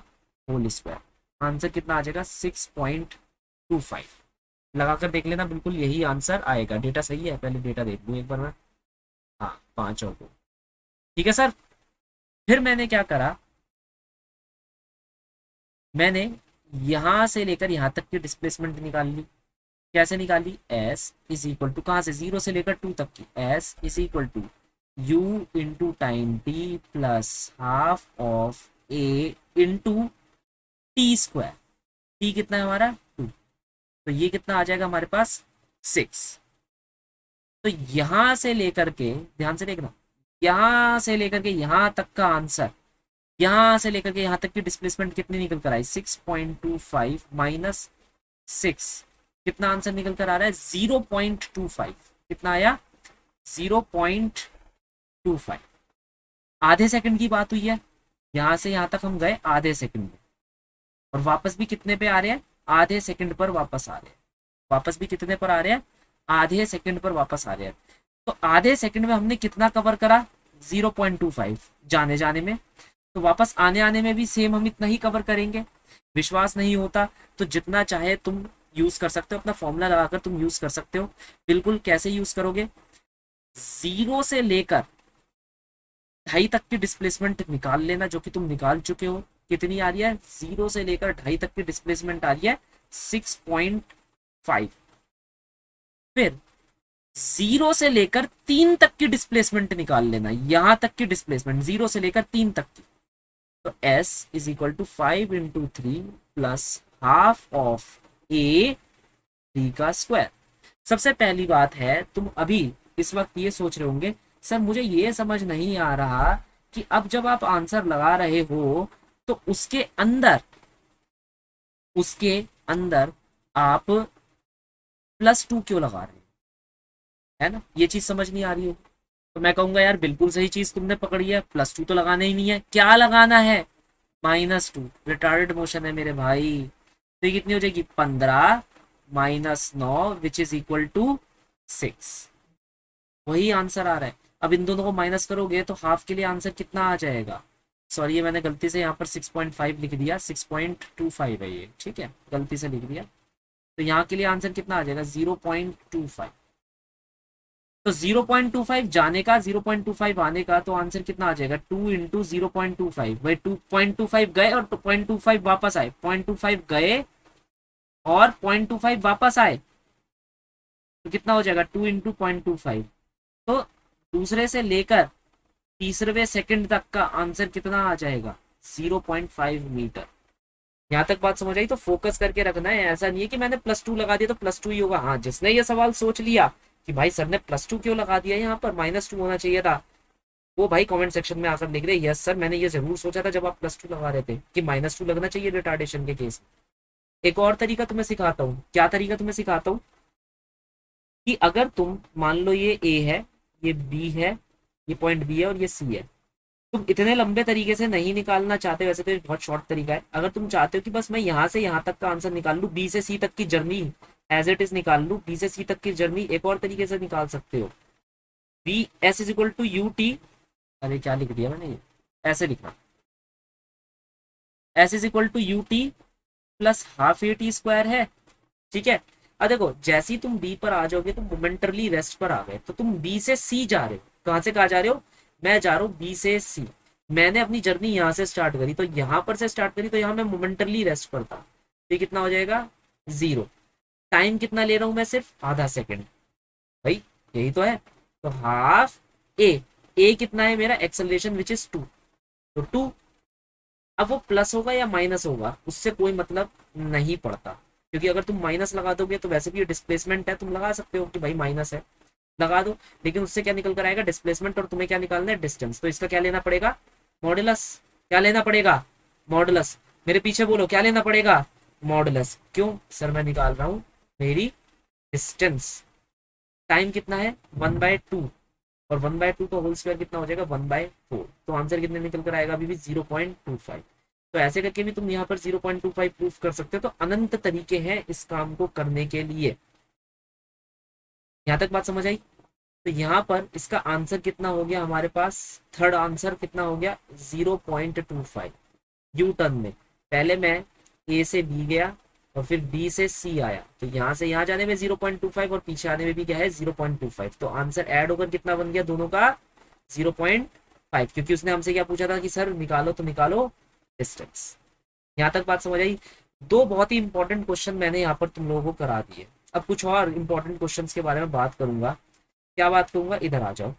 Speaker 1: होल स्क्वायर, आंसर कितना आ जाएगा 6.25। लगाकर देख लेना, बिल्कुल यही आंसर आएगा। डेटा सही है, पहले डेटा देख लूँ एक बार मैं। हाँ 5 और 2, ठीक है सर। फिर मैंने क्या करा, मैंने यहां से लेकर यहां तक की डिस्प्लेसमेंट निकाल ली। कैसे निकाली, s इज इक्वल टू, कहां से 0 से लेकर 2 तक की, s is equal to u into time t plus half of a into t²। t कितना है हमारा 2, तो ये कितना आ जाएगा हमारे पास 6। तो यहां से लेकर के, ध्यान से देखना, यहां से लेकर के यहां तक का आंसर, यहां से लेकर के यहां तक की डिस्प्लेसमेंट कितनी निकल कर आई, 6.25 माइनस 6, कितना आंसर निकल कर आ रहा है, 0.25। कितना आया, 0.25। आधे सेकंड की बात हुई है, यहां से यहां तक हम गए आधे सेकंड में, और वापस भी कितने पे आ रहे हैं, आधे सेकंड पर वापस आ रहे हैं। वापस भी कितने पर आ रहे हैं, आधे सेकंड पर वापस आ रहे हैं। तो आधे सेकंड में हमने कितना कवर करा, 0.25 जाने जाने में। तो वापस आने आने में भी सेम हम इतना ही कवर करेंगे। विश्वास नहीं होता तो जितना चाहे तुम यूज कर सकते हो, अपना फॉर्मूला लगाकर तुम यूज कर सकते हो। बिल्कुल कैसे यूज करोगे, 0 से लेकर 2.5 तक की डिस्प्लेसमेंट निकाल लेना, जो कि तुम निकाल चुके हो। कितनी आ रही है, 0 से लेकर 2.5 तक की डिस्प्लेसमेंट आ रही है 6.5। फिर 0 से लेकर 3 तक की डिस्प्लेसमेंट निकाल लेना, यहां तक की डिस्प्लेसमेंट 0 से लेकर 3 तक की। तो s is equal to 5 × 3 plus half of a 3 का स्क्वायर। सबसे पहली बात है, तुम अभी इस वक्त ये सोच रहे होंगे, सर मुझे ये समझ नहीं आ रहा कि अब जब आप आंसर लगा रहे हो तो उसके अंदर आप +2 क्यों लगा रहे हो, है ना, ये चीज समझ नहीं आ रही हो। तो मैं कहूंगा यार बिल्कुल सही चीज तुमने पकड़ी है, +2 तो लगाना ही नहीं है, क्या लगाना है, -2। रिटार्डेड मोशन है मेरे भाई। तो ये कितनी हो जाएगी, 15 minus 9 which is equal to 6। वही आंसर आ रहा है। अब इन दोनों को माइनस करोगे तो हाफ के लिए आंसर कितना आ जाएगा, सॉरी ये मैंने गलती से यहाँ पर 6.5 लिख दिया, 6.25 है ये, ठीक है, गलती से लिख दिया। तो यहाँ के लिए आंसर कितना आ जाएगा, 0.25। तो 0.25 जाने का, 0.25 आने का, तो आंसर कितना आ जाएगा, 2 × 0.25। भाई 2.25 गए और 0.25 वापस आए, 0.25 गए और 0.25 वापस आए, तो कितना हो जाएगा, 2 × 0.25। तो दूसरे से लेकर तीसरे सेकंड तक का आंसर कितना आ जाएगा, 0.5 मीटर। यहाँ तक बात समझ आई। तो फोकस करके रखना है, ऐसा नहीं है कि मैंने +2 लगा दिया तो +2 ही होगा। हाँ, जिसने ये सवाल सोच लिया कि भाई सर ने +2 क्यों लगा दिया, यहाँ पर -2 होना चाहिए था, वो भाई कमेंट सेक्शन में आकर लिख रहे यस सर मैंने ये जरूर सोचा था जब आप +2 लगा रहे थे कि -2 लगना चाहिए रिटार्डेशन के केस में। एक और तरीका तुम्हें सिखाता हूँ, क्या तरीका तुम्हें सिखाता हूँ, कि अगर तुम मान लो ये ए है, ये बी है, ये पॉइंट बी है और ये सी है, तुम इतने लंबे तरीके से नहीं निकालना चाहते, वैसे तो ये बहुत शॉर्ट तरीका है। अगर तुम चाहते हो कि बस मैं यहाँ से यहाँ तक का आंसर निकाल लूँ, बी से सी तक की जर्नी एज इट इज निकाल लूँ, बी से सी तक की जर्नी एक और तरीके से निकाल सकते हो, B S is equal to you T, अरे क्या लिख दिया मैंने, ऐसे लिखना, S is equal to U T plus half A T square है, ठीक है। अब देखो जैसे ही तुम बी पर आ जाओगे तो मोमेंटरली रेस्ट पर आ गए, तो तुम बी से सी जा रहे हो, कहाँ से कहाँ जा रहे हो, मैं जा रहा हूँ बी से सी। मैंने अपनी जर्नी यहाँ से स्टार्ट करी, तो यहाँ पर से स्टार्ट करी, तो यहाँ मैं मोमेंटरली रेस्ट पर था, तो कितना हो जाएगा 0। टाइम कितना ले रहा हूँ मैं, सिर्फ आधा सेकेंड, भाई यही तो है। तो हाफ ए कितना है मेरा, एक्सेलरेशन विच इज 2, तो 2। अब वो प्लस होगा या माइनस होगा उससे कोई मतलब नहीं पड़ता, क्योंकि अगर तुम माइनस लगा दोगे तो वैसे भी ये डिस्प्लेसमेंट है, तुम लगा सकते हो कि भाई माइनस है, लगा दो, लेकिन उससे क्या निकल कर आएगा, डिस्प्लेसमेंट, और तुम्हें क्या निकालना है, डिस्टेंस। तो इसका क्या लेना पड़ेगा, मॉडुलस। क्या लेना पड़ेगा, मॉडुलस। मेरे पीछे बोलो क्या लेना पड़ेगा, मॉडुलस। क्यों सर, मैं निकाल रहा हूँ मेरी डिस्टेंस। टाइम कितना है 1/2, और 1/2 का होल स्क्वायर कितना हो जाएगा 1/4। तो आंसर कितने निकल कर आएगा, अभी भी 0.25। तो ऐसे करके भी तुम यहाँ पर 0.25 प्रूफ कर सकते हो। तो अनंत तरीके हैं इस काम को करने के लिए। यहाँ तक बात समझ आई। तो यहाँ पर इसका आंसर कितना हो गया हमारे पास, थर्ड आंसर कितना हो गया 0.25 यू टर्न में। पहले मैं ए से बी गया और फिर बी से सी आया, तो यहाँ से यहाँ जाने में 0.25 और पीछे आने में भी क्या है 0.25। तो आंसर ऐड होकर कितना बन गया दोनों का 0.5, क्योंकि उसने हमसे क्या पूछा था कि सर निकालो, तो निकालो डिस्टेंस। यहाँ तक बात समझ आई। दो बहुत ही इंपॉर्टेंट क्वेश्चन मैंने यहाँ पर तुम लोगों को करा दिए। अब कुछ और इंपॉर्टेंट क्वेश्चंस के बारे में बात करूंगा। क्या बात करूंगा, इधर आ जाओ,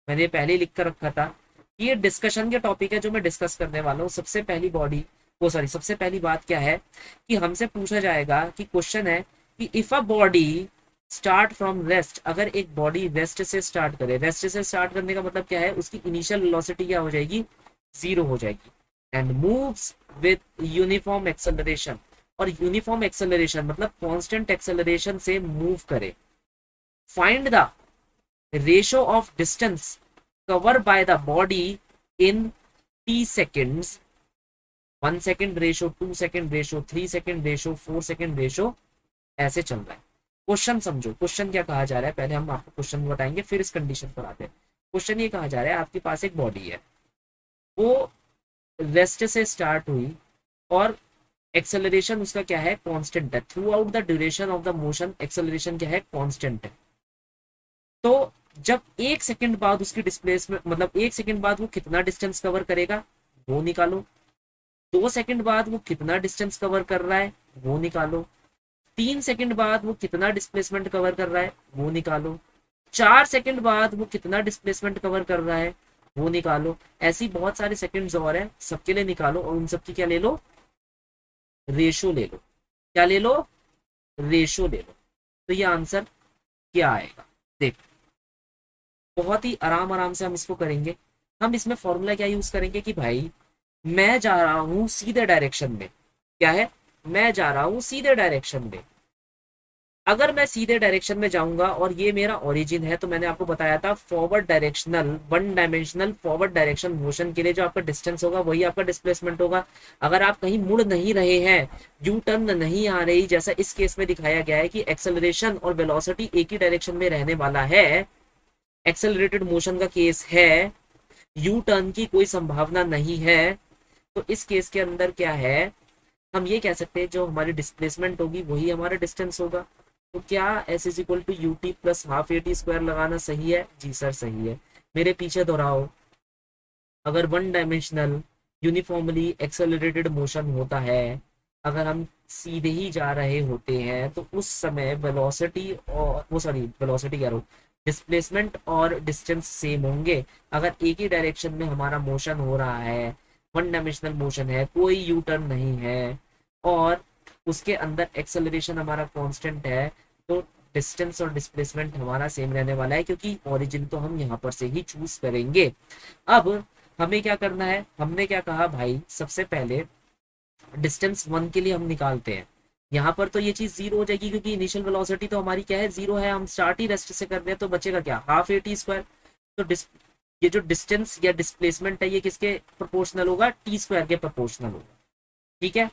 Speaker 1: मैंने पहले ही लिख कर रखा था। ये डिस्कशन के टॉपिक है जो मैं डिस्कस करने वाला हूँ। सबसे पहली सबसे पहली बात क्या है कि हमसे पूछा जाएगा कि क्वेश्चन है कि if a body start from rest, अगर एक बॉडी रेस्ट से स्टार्ट करे, रेस्ट से स्टार्ट करने का मतलब क्या है, उसकी इनिशियल वेलोसिटी क्या हो जाएगी, जीरो हो जाएगी, and moves with uniform acceleration, और यूनिफॉर्म एक्सेलरेशन मतलब कांस्टेंट एक्सेलरेशन से मूव करे, find the ratio of distance cover by the body in T seconds, 1 second ratio, 2 second ratio, 3 second ratio, 4 second ratio, ऐसे चल रहा है। क्वेश्चन समझो, question क्या कहा जा रहा है, पहले हम आपको क्वेश्चन बताएंगे फिर इस कंडीशन पर आते हैं। क्वेश्चन ये कहा जा रहा है, आपके पास एक बॉडी है, वो रेस्ट से स्टार्ट हुई और एक्सेलरेशन उसका क्या है, कांस्टेंट है, through out the duration of the motion acceleration क्या है, कांस्टेंट है। तो जब 1 सेकंड बाद उसकी डिस्प्लेसमेंट मतलब 1 सेकंड बाद वो कितना डिस्टेंस कवर करेगा वो निकालो, 2 सेकंड बाद वो कितना डिस्टेंस कवर कर रहा है वो निकालो, 3 सेकंड बाद वो कितना डिस्प्लेसमेंट कवर कर रहा है वो निकालो, 4 सेकंड बाद वो कितना डिस्प्लेसमेंट कवर कर रहा है वो निकालो। ऐसी बहुत सारे सेकंड्स और है, सबके लिए निकालो और उन सबकी क्या ले लो, रेशो ले लो। क्या ले लो, रेशो ले लो। तो ये आंसर क्या आएगा, देख बहुत ही आराम आराम से हम इसको करेंगे। हम इसमें फॉर्मूला क्या यूज करेंगे कि भाई मैं जा रहा हूं सीधे डायरेक्शन में, क्या है, मैं जा रहा हूं सीधे डायरेक्शन में, अगर मैं सीधे डायरेक्शन में जाऊंगा और ये मेरा ओरिजिन है, तो मैंने आपको बताया था forward directional one dimensional forward direction motion के लिए जो आपका डिस्टेंस होगा वही आपका डिस्प्लेसमेंट होगा। अगर आप कहीं मुड़ नहीं रहे हैं, यू टर्न नहीं आ रही, जैसा इस केस में दिखाया गया है कि एक्सेलरेशन और वेलोसिटी एक ही डायरेक्शन में रहने वाला है, एक्सेलरेटेड मोशन का केस है, यू टर्न की कोई संभावना नहीं है, तो इस केस के अंदर क्या है, हम ये कह सकते हैं जो हमारी डिस्प्लेसमेंट होगी वही हमारा डिस्टेंस होगा। तो क्या S is equal to U T plus half A T square लगाना सही है, जी सर सही है। मेरे पीछे दोहराओ, अगर one dimensional uniformly accelerated motion होता है, अगर हम सीधे ही जा रहे होते हैं तो उस समय वेलोसिटी और वो सॉरी वेलोसिटी कह रहा हूँ, डिस्प्लेसमेंट और डिस्टेंस सेम होंगे। अगर एक ही डायरेक्शन में हमारा मोशन हो रहा है, वन डायमेंशनल मोशन है, कोई यू टर्न नहीं है और उसके अंदर एक्सेलरेशन हमारा कांस्टेंट है, तो डिस्टेंस और डिस्प्लेसमेंट हमारा सेम रहने वाला है, क्योंकि ओरिजिन तो हम यहाँ पर से ही चूज करेंगे। अब हमें क्या करना है, हमने क्या कहा भाई, सबसे पहले डिस्टेंस 1 के लिए हम निकालते हैं। यहाँ पर तो ये चीज जीरो हो जाएगी क्योंकि इनिशियल वेलोसिटी तो हमारी क्या है, जीरो है, हम स्टार्ट ही रेस्ट से कर रहे हैं, तो बचेगा क्या, हाफ ए टी स्क्वायर। तो ये जो डिस्टेंस या डिस्प्लेसमेंट है ये किसके प्रोपोर्शनल होगा, टी स्क्वायर के प्रोपोर्शनल होगा। ठीक है,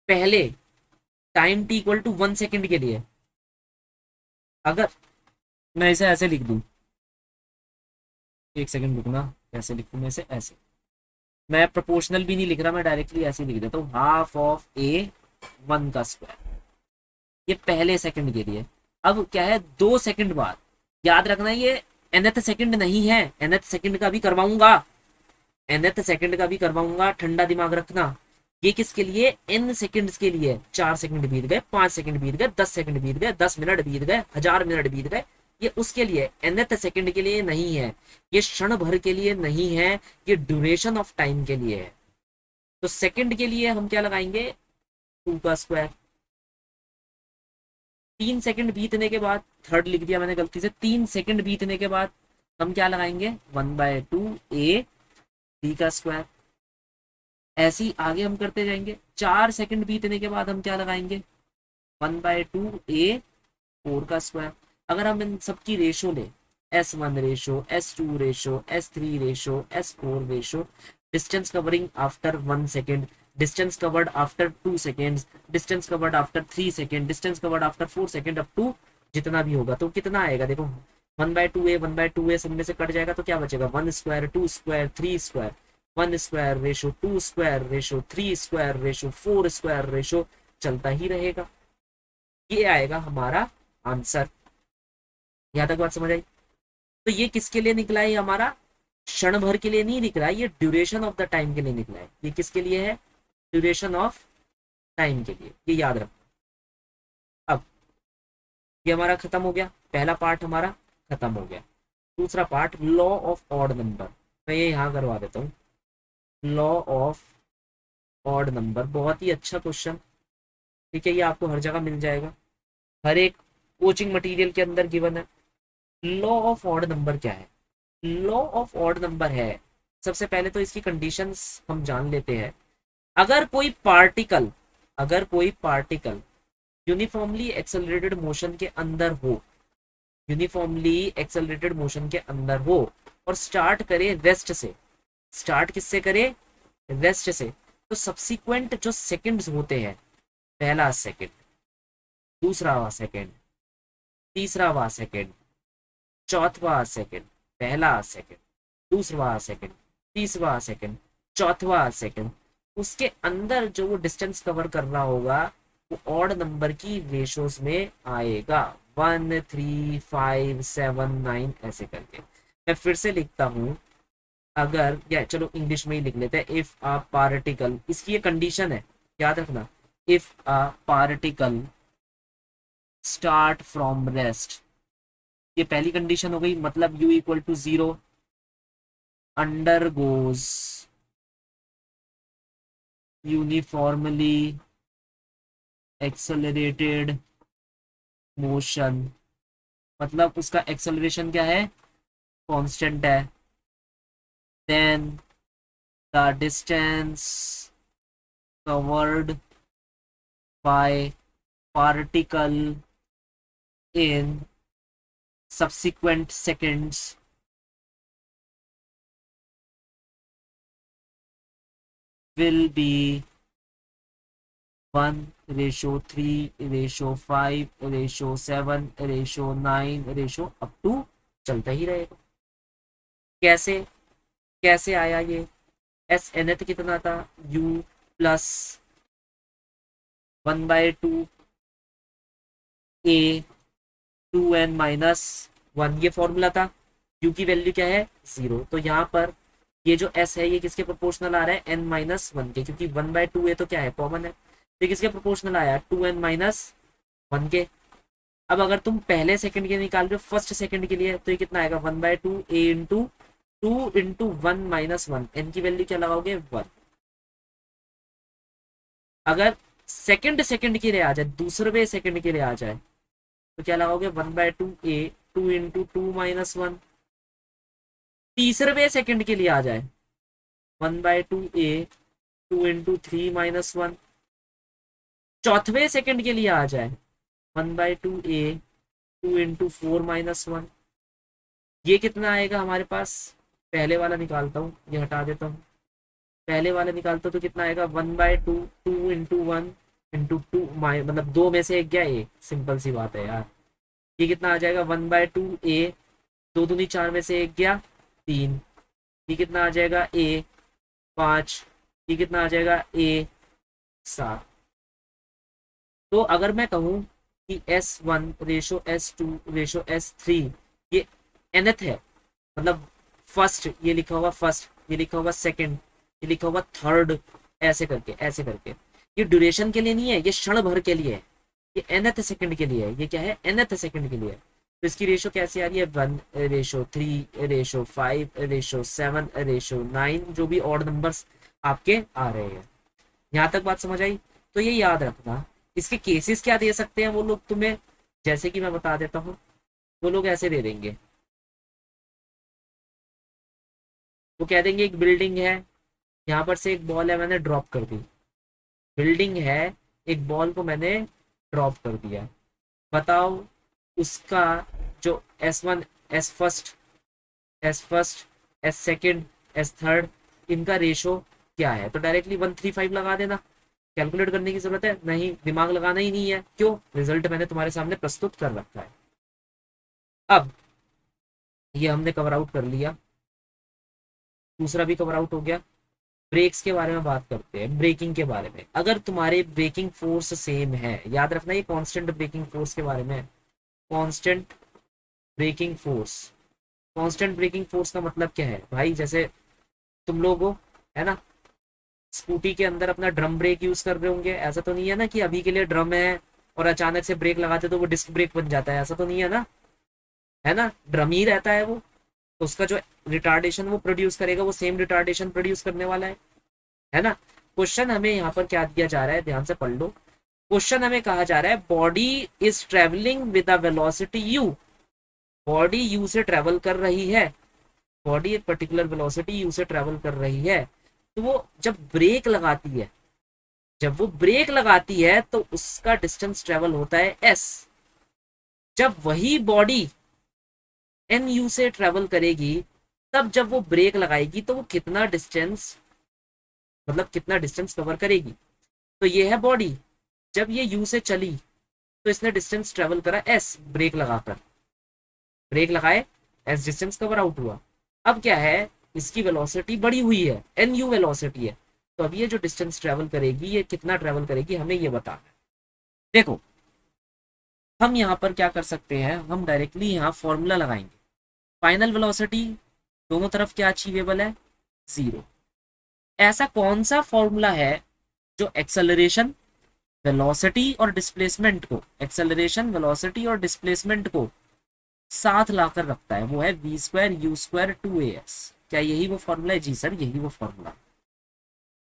Speaker 1: पहले time T equal to 1 second के लिए अगर मैं इसे ऐसे लिख दूं, 1 सेकेंड रुकना, कैसे लिखूं मैं इसे, ऐसे, मैं प्रोपोर्शनल भी नहीं लिख रहा, मैं डायरेक्टली ऐसे ही लिख देता हूँ, हाफ ऑफ ए 1 का स्क्वायर, ये पहले सेकंड के लिए। अब क्या है, 2 सेकंड बाद, याद रखना ये nth सेकंड नहीं है, nth सेकंड का भी करवाऊंगा, nth सेकंड का भी करवाऊंगा, ठंडा दिमाग रखना। ये किसके लिए, n सेकंड्स के लिए, 4 सेकंड बीत गए, 5 सेकंड बीत गए, 10 सेकंड बीत गए, 10 मिनट बीत गए, 1000 मिनट बीत गए, ये उसके लिए, nth सेकंड के लिए नहीं है, ये क्षण भर के लिए नहीं है, ये ड्यूरेशन ऑफ टाइम के लिए है। तो सेकंड के लिए हम क्या लगाएंगे, 2 का स्क्वायर, 3 सेकंड बीतने के बाद, थर्ड लिख दिया मैंने गलती से, 3 सेकंड बीतने के बाद हम क्या लगाएंगे, 1/2 ए डी का स्क्वायर। ऐसे ही आगे हम करते जाएंगे, 4 सेकंड बीतने के बाद हम क्या लगाएंगे, 1/2 ए 4 का स्क्वायर। अगर हम इन सबकी रेशो ले, S1 ratio, S2 ratio, S3 ratio, S4 ratio, distance covering after 1 second, distance covered after 2 seconds, distance covered after 3 second, distance covered after 4 second, up to जितना भी होगा, तो कितना आएगा देखो, 1/2 ए सब में से कट जाएगा तो क्या बचेगा, 1 square, 2 square, 3 square, 1 square ratio, 2 square ratio, 3 square ratio, 4 square ratio, चलता ही रहेगा। ये आएगा हमारा आंसर। यहां तक बात समझ आई। तो ये किसके लिए निकला है, हमारा क्षण भर के लिए नहीं निकला है, ये ड्यूरेशन ऑफ द टाइम के लिए निकला है। ये किसके लिए है, ड्यूरेशन ऑफ टाइम के लिए, ये याद रखो। अब ये हमारा खत्म हो गया, पहला पार्ट हमारा खत्म हो गया। दूसरा part, law of odd number, मैं ये यहाँ करवा देता हूँ। लॉ ऑफ ऑड नंबर बहुत ही अच्छा क्वेश्चन, ठीक है, ये आपको हर जगह मिल जाएगा, हर एक कोचिंग मटेरियल के अंदर गिवन है। लॉ ऑफ ऑड नंबर क्या है? लॉ ऑफ ऑड नंबर है, सबसे पहले तो इसकी कंडीशंस हम जान लेते हैं। अगर कोई पार्टिकल अगर कोई पार्टिकल यूनिफॉर्मली एक्सेलरेटेड मोशन के अंदर हो, यूनिफॉर्मली एक्सेलरेटेड मोशन के अंदर हो और स्टार्ट करे रेस्ट से, स्टार्ट किससे करे? रेस्ट से। तो सब्सिक्वेंट जो सेकंड्स होते हैं, पहला सेकंड, दूसरा सेकंड, तीसरा सेकंड, चौथा सेकंड, पहला सेकंड, दूसरा सेकंड, तीसरा सेकंड, चौथा सेकंड, उसके अंदर जो वो डिस्टेंस कवर कर रहा होगा वो ऑड नंबर की रेशोज में आएगा, 1 3 5 7 9 ऐसे करके। मैं फिर से लिखता हूं, अगर या चलो इंग्लिश में ही लिख लेते हैं। इफ अ पार्टिकल, इसकी ये कंडीशन है, याद रखना। If a particle start from rest, ये पहली कंडीशन हो गई, मतलब u equal to 0, undergoes uniformly accelerated motion, मतलब उसका एक्सेलरेशन क्या है? कांस्टेंट है। Then the distance covered by particle in subsequent seconds will be 1:3:5:7:9 up to चलता ही रहेगा। कैसे कैसे आया ये? एस nth कितना था? u प्लस 1/2 a 2n-1, ये फॉर्मूला था। u की वैल्यू क्या है? 0। तो यहाँ पर ये जो s है ये किसके प्रोपोर्शनल आ रहा है? n-1 के, क्योंकि 1/2 है तो क्या है? कॉमन है। तो किसके प्रोपोर्शनल आया? 2n-1 के। अब अगर तुम पहले सेकंड के निकाल रहे हो फर्स्ट सेकंड के लिए, तो ये कितना आएगा? 1/2 a इंटू 2 × 1 - 1, n की वैल्यू क्या लगाओगे? 1। अगर सेकंड सेकंड के लिए आ जाए, दूसरे सेकंड के लिए आ जाए, तो क्या लगाओगे? 1/2 a 2 × 2 - 1। तीसरे सेकंड के लिए आ जाए, 1/2 a 2 × 3 - 1। चौथे सेकंड के लिए आ जाए, 1/2 a 2 × 4 - 1। ये कितना आएगा हमारे पास? पहले वाला निकालता हूँ, ये हटा देता हूँ। पहले वाला निकालता हूँ तो कितना आएगा? 1/2 2 × 1 × 2 मतलब दो में से एक गया, एक सिंपल सी बात है यार। ये कितना आ जाएगा? 1/2 a, 2 दूनी 4 में से एक गया, 3। ये कितना आ जाएगा? a 5। ये कितना आ जाएगा? a 7। तो अगर मैं कहूँ कि S1:S2:S3 ये nth है, मतलब फर्स्ट ये लिखा होगा, फर्स्ट ये लिखा होगा, सेकंड ये लिखा होगा, थर्ड, ऐसे करके ऐसे करके। ये ड्यूरेशन के लिए नहीं है, ये क्षण भर के लिए है, ये nth सेकंड के लिए है। ये क्या है? nth सेकंड के लिए है। तो इसकी रेशो कैसे आ रही है? 1:3:5:7:9, जो भी ऑड नंबर्स आपके आ रहे हैं। यहाँ तक बात समझ आई? तो ये याद रखना। इसके केसेस क्या दे सकते हैं वो लोग तुम्हें, जैसे कि मैं बता देता हूँ। वो लोग ऐसे दे देंगे, वो कह देंगे एक बिल्डिंग है, यहाँ पर से एक बॉल है, मैंने ड्रॉप कर दी। बिल्डिंग है, एक बॉल को मैंने ड्रॉप कर दिया, बताओ उसका जो S1, S first, S second, S third, इनका रेशो क्या है? तो डायरेक्टली 135 लगा देना। कैलकुलेट करने की जरूरत है नहीं, दिमाग लगाना ही नहीं है। क्यों? रिजल्ट मैंने तुम्हारे सामने प्रस्तुत कर रखा है। अब ये हमने कवर आउट कर लिया, दूसरा भी कवर आउट हो गया। ब्रेक्स के बारे में बात करते हैं, ब्रेकिंग के बारे में। अगर तुम्हारे ब्रेकिंग फोर्स सेम है, याद रखना ये कांस्टेंट ब्रेकिंग फोर्स के बारे में। Constant braking force, constant braking force का मतलब क्या है भाई? जैसे तुम लोग हो, है ना, स्कूटी के अंदर अपना ड्रम ब्रेक यूज कर रहे होंगे। ऐसा तो नहीं है ना कि अभी के लिए ड्रम है और अचानक से ब्रेक लगाते तो वो डिस्क ब्रेक बन जाता है, ऐसा तो नहीं है ना, है ना, ड्रम ही रहता है वो। तो उसका जो रिटार्डेशन वो प्रोड्यूस करेगा वो सेम रिटार्डेशन प्रोड्यूस करने वाला है ना। क्वेश्चन हमें यहाँ पर क्या दिया जा रहा है, ध्यान से पढ़ लो। क्वेश्चन हमें कहा जा रहा है body is travelling with a velocity you, body you से ट्रेवल कर रही है, बॉडी एक पर्टिकुलर वेलोसिटी यू से ट्रेवल कर रही है, तो वो जब ब्रेक लगाती है, जब वो ब्रेक लगाती है तो उसका डिस्टेंस ट्रेवल होता है एस। जब वही बॉडी एन यू से ट्रेवल करेगी, तब जब वो ब्रेक लगाएगी तो वो कितना डिस्टेंस, मतलब कितना डिस्टेंस कवर करेगी। तो ये है बॉडी, जब ये यू से चली तो इसने डिस्टेंस ट्रेवल करा एस, ब्रेक लगाकर, ब्रेक लगाए एस डिस्टेंस कवर आउट हुआ। अब क्या है, इसकी वेलोसिटी बढ़ी हुई है, एन यू वेलोसिटी है, तो अब ये जो डिस्टेंस ट्रेवल करेगी ये कितना ट्रेवल करेगी हमें ये बताना है। देखो हम यहाँ पर क्या कर सकते हैं, हम डायरेक्टली यहाँ फॉर्मूला लगाएंगे। फाइनल वेलोसिटी दोनों तरफ क्या अचीवेबल है, जीरो। ऐसा कौन सा फॉर्मूला है जो एक्सेलरेशन, वेलोसिटी और डिस्प्लेसमेंट को, एक्सेलरेशन वेलोसिटी और डिस्प्लेसमेंट को साथ लाकर रखता है, वो है we square you square two A S. क्या यही वो फॉर्मूला है? जी सर यही वो फॉर्मूला।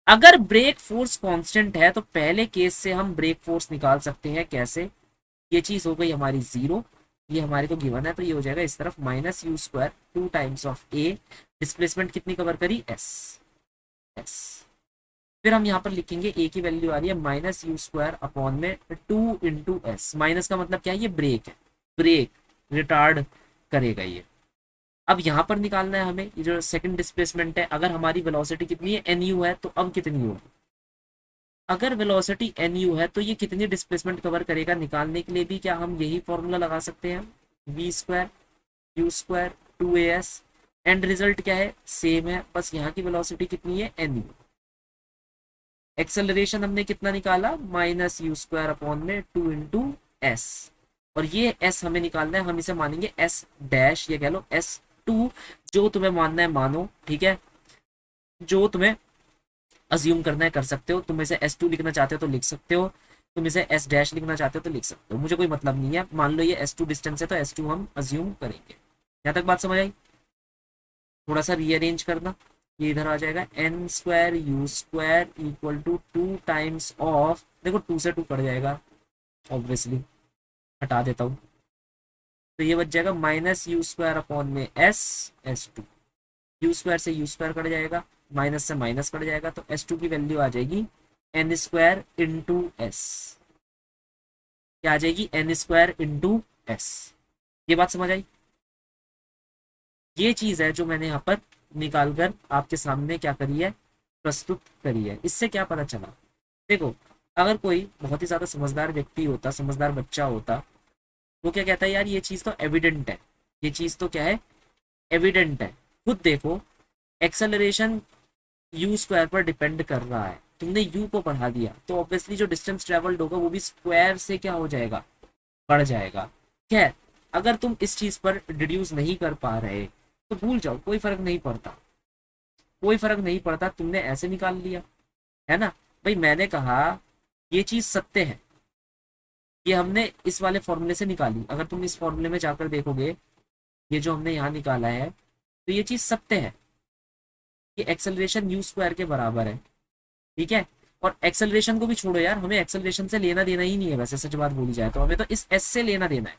Speaker 1: अगर ब्रेक फोर्स कांस्टेंट है तो पहले केस से हम ब्रेक फोर्स निकाल सकते हैं। कैसे? ये चीज हो गई हमारी जीरो, ये हमारे को गिवन है तो ये हो जाएगा इस तरफ minus U square to times of A, displacement कितनी कवर करी, एस, एस। फिर हम यहाँ पर लिखेंगे ए की वैल्यू आ रही है माइनस यू स्क्वायर अपॉन में टू इंटू एस। माइनस का मतलब क्या है, ये ब्रेक है, ब्रेक रिटार्ड करेगा ये। अब यहाँ पर निकालना है हमें ये जो सेकंड डिस्प्लेसमेंट है। अगर हमारी वेलोसिटी कितनी है, एन यू है, तो अब कितनी होगी, अगर वेलोसिटी एन यू है तो ये कितनी डिस्प्लेसमेंट कवर करेगा, निकालने के लिए भी क्या हम यही फॉर्मूला लगा सकते हैं, V square you square two A S. And result क्या है, सेम है, बस यहाँ की वेलोसिटी कितनी है, एन यू। एक्सेलरेशन हमने कितना निकाला, माइनस यू स्क्वायर अपॉन में टू इंटू एस, और ये एस हमें निकालना है, हम इसे मानेंगे एस डैश, ये कह लो एस टू, जो तुम्हें मानना है मानो, ठीक है, जो तुम्हें अज्यूम करना है कर सकते हो। तुम इसे एस टू लिखना चाहते हो तो लिख सकते हो, तुम इसे एस डैश लिखना चाहते हो तो लिख सकते हो, मुझे कोई मतलब नहीं है। मान लो ये एस टू डिस्टेंस है तो एस टू हम अज्यूम करेंगे। यहाँ तक बात समझ आई? थोड़ा सा रीअरेंज करना, ये इधर आ जाएगा N square you square equal to two times of, देखो टू से टू कट जाएगा ऑब्वियसली, हटा देता हूँ, तो ये बच जाएगा माइनस यू स्क्वायर अपॉन में S, S two. U square से यू स्क्वायर कट जाएगा, माइनस से माइनस कट जाएगा, तो एस टू की वैल्यू आ जाएगी एन स्क्वायर इंटू एस। क्या आ जाएगी, एन स्क्वायर इंटू एस। ये बात समझ आई? ये चीज है जो मैंने यहाँ पर निकाल कर आपके सामने क्या करी है, प्रस्तुत करी है। इससे क्या पता चला, देखो अगर कोई बहुत ही ज्यादा समझदार व्यक्ति होता, समझदार बच्चा होता, वो क्या कहता है, यार ये चीज तो एविडेंट है, ये चीज तो क्या है, एविडेंट है। खुद देखो एक्सेलरेशन यू स्क्वायर पर डिपेंड कर रहा है, तुमने यू को बढ़ा दिया तो ऑब्वियसली जो डिस्टेंस ट्रेवल्ड होगा वो भी स्क्वायर से क्या हो जाएगा, बढ़ जाएगा। खैर अगर तुम इस चीज पर डिड्यूस नहीं कर पा रहे तो भूल जाओ, कोई फर्क नहीं पड़ता, कोई फर्क नहीं पड़ता, तुमने ऐसे निकाल लिया है ना। भाई मैंने कहा ये चीज सत्य है, ये हमने इस वाले फॉर्मूले से निकाली, अगर तुम इस फॉर्मूले में जाकर देखोगे ये जो हमने यहाँ निकाला है तो ये चीज सत्य है, ये एक्सेलरेशन यू स्क्वायर के बराबर है, ठीक है। और एक्सेलरेशन को भी छोड़ो यार, हमें एक्सेलरेशन से लेना देना ही नहीं है, वैसे सच बात बोली जाए तो हमें तो इस एस से लेना देना है।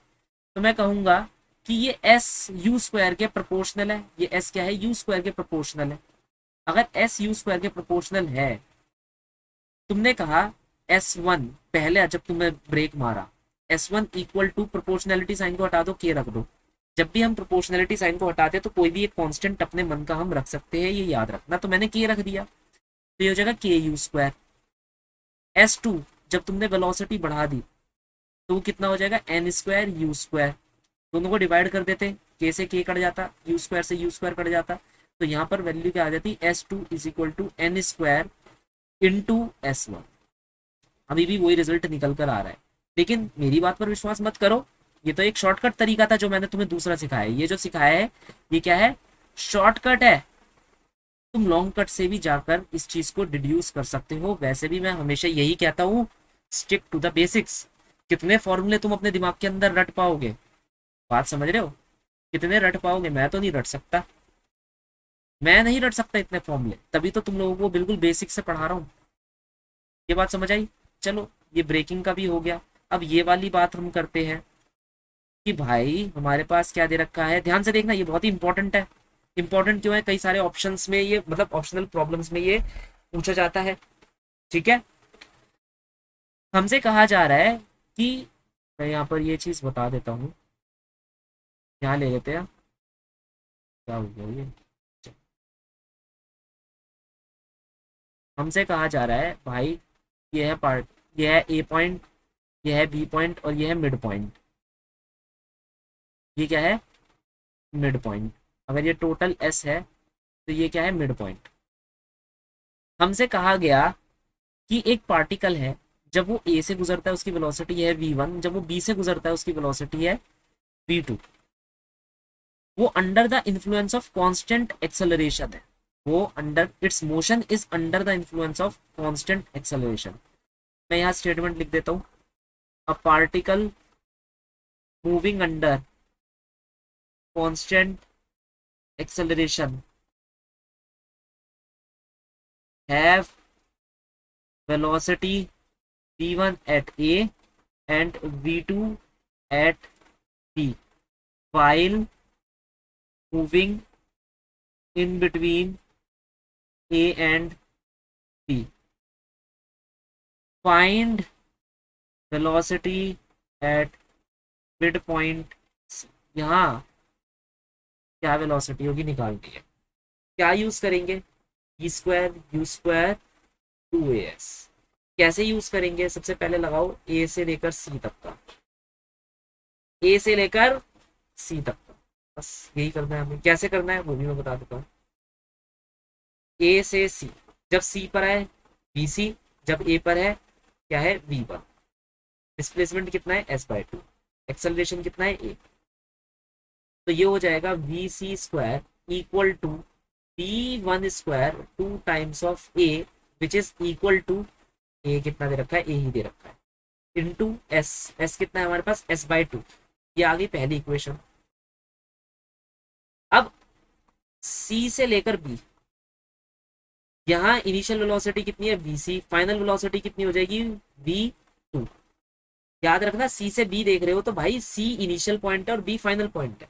Speaker 1: तो मैं कहूंगा कि ये एस यू स्क्वायर के प्रोपोर्शनल है, ये एस क्या है, यू स्क्वायर के प्रोपोर्शनल है। अगर एस यू स्क्वायर के प्रोपोर्शनल है, तुमने कहा एस वन, पहले जब तुमने ब्रेक मारा S one equal to proportionality sign को हटा दो, के रख दो। जब भी हम प्रोपोर्शनैलिटी साइन को हटाते हैं तो कोई भी एक कांस्टेंट अपने मन का हम रख सकते हैं, ये याद रखना। तो मैंने के रख दिया तो ये हो जाएगा के यू स्क्वायर। एस टू जब तुमने वेलोसिटी बढ़ा दी तो वो कितना हो जाएगा, एन स्क्वायर यू स्क्वायर। दोनों को डिवाइड कर देते, के से के कट जाता, यू स्क्वायर से यू स्क्वायर कट जाता, तो यहाँ पर वैल्यू क्या आ जाती, S two is equal to N square into S one. अभी भी वही रिजल्ट निकल कर आ रहा है, लेकिन मेरी बात पर विश्वास मत करो, ये तो एक शॉर्टकट तरीका था जो मैंने तुम्हें दूसरा सिखाया है। ये जो सिखाया है ये क्या है, शॉर्टकट है। तुम लॉन्ग कट से भी जाकर इस चीज को डिड्यूस कर सकते हो। वैसे भी मैं हमेशा यही कहता हूँ, स्टिक टू द बेसिक्स। कितने फॉर्मूले तुम अपने दिमाग के अंदर रट पाओगे, बात समझ रहे हो, कितने रट पाओगे? मैं तो नहीं रट सकता, मैं नहीं रट सकता इतने फॉर्मूले, तभी तो तुम लोगों को बिल्कुल बेसिक से पढ़ा रहा हूँ। ये बात समझ आई? चलो ये ब्रेकिंग का भी हो गया। अब ये वाली बात हम करते हैं कि भाई हमारे पास क्या दे रखा है, ध्यान से देखना, ये बहुत ही इंपॉर्टेंट है। इंपॉर्टेंट क्यों है, कई सारे ऑप्शंस में ये, मतलब ऑप्शनल प्रॉब्लम्स में ये पूछा जाता है। ठीक है, हमसे कहा जा रहा है कि, मैं यहाँ पर ये चीज बता देता हूँ, यहाँ ले लेते हैं, क्या हो गया ये। हमसे कहा जा रहा है भाई, ये है पार्ट, ये है ए पॉइंट, ये है बी पॉइंट और ये है मिड पॉइंट। ये क्या है, मिड पॉइंट। अगर ये टोटल एस है तो ये क्या है, मिड पॉइंट। हमसे कहा गया कि एक पार्टिकल है, जब वो ए से गुजरता है उसकी वेलोसिटी है v1, जब वो बी से गुजरता है उसकी वेलोसिटी है v2। वो under the influence of constant acceleration है, वो under its motion is under the influence of constant acceleration. मैं यहाँ स्टेटमेंट लिख देता हूँ, a particle moving under constant acceleration have velocity v1 at a and v2 at b while moving in between a and b. Find velocity at midpoint C. यहाँ क्या velocity होगी निकालनी है। क्या यूज करेंगे, E square you square 2as। कैसे use करेंगे, सबसे पहले लगाओ ए से लेकर सी तक का, ए से लेकर सी तक का, बस यही करना है हमें। कैसे करना है वो भी मैं बता देता हूँ। ए से सी, जब सी पर है बी सी, जब ए पर है क्या है v1। डिस्प्लेसमेंट कितना है s/2, एक्सेलरेशन कितना है a। तो ये हो जाएगा v c square equal to v1 square 2 times of a which is equal to, a कितना दे रखा है, ए ही दे रखा है, इनटू एस। एस कितना है हमारे पास, s/2। ये आ गई पहली इक्वेशन। अब सी से लेकर बी, यहाँ इनिशियल वेलोसिटी कितनी है vc, फाइनल वेलोसिटी कितनी हो जाएगी v2। याद रखना सी से बी देख रहे हो तो भाई सी इनिशियल पॉइंट है और बी फाइनल पॉइंट है।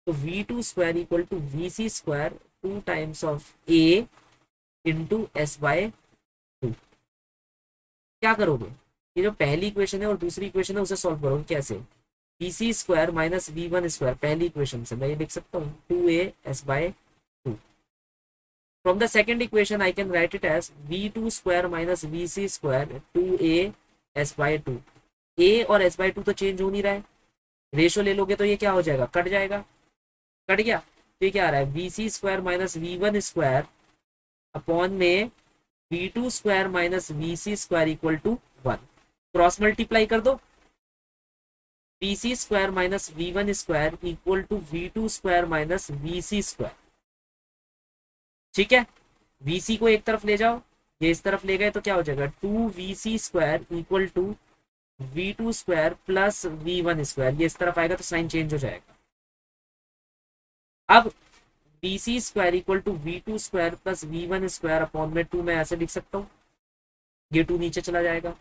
Speaker 1: तो v2 square equal to vc square 2 times of a into s/2। क्या करोगे, ये जो पहली इक्वेशन है और दूसरी इक्वेशन है उसे सॉल्व करोगे कैसे, vc square minus v1 square, पहली इक्वेशन से मैं ये लिख सकता हूँ 2a s/2। From the second equation, I can write it as v2 square minus vc square 2a s/2। a और s/2 तो चेंज हो नहीं रहा है, रेशो ले लोगे तो ये क्या हो जाएगा, कट जाएगा, कट गया। तो ये क्या आ रहा है, vc square minus v1 square upon में v2 square minus vc square equal to 1। Cross multiply कर दो, vc square minus v1 square equal to v2 square minus vc square. ठीक है, vc को एक तरफ ले जाओ, ये इस तरफ ले गए तो क्या हो जाएगा 2vc square equal to v2 square plus v1 square. ये इस तरफ आएगा तो साइन चेंज हो जाएगा। अब vc square equal to v2 square plus v1 square upon में 2 मैं ऐसे लिख सकता हूँ, ये 2 नीचे चला जाएगा,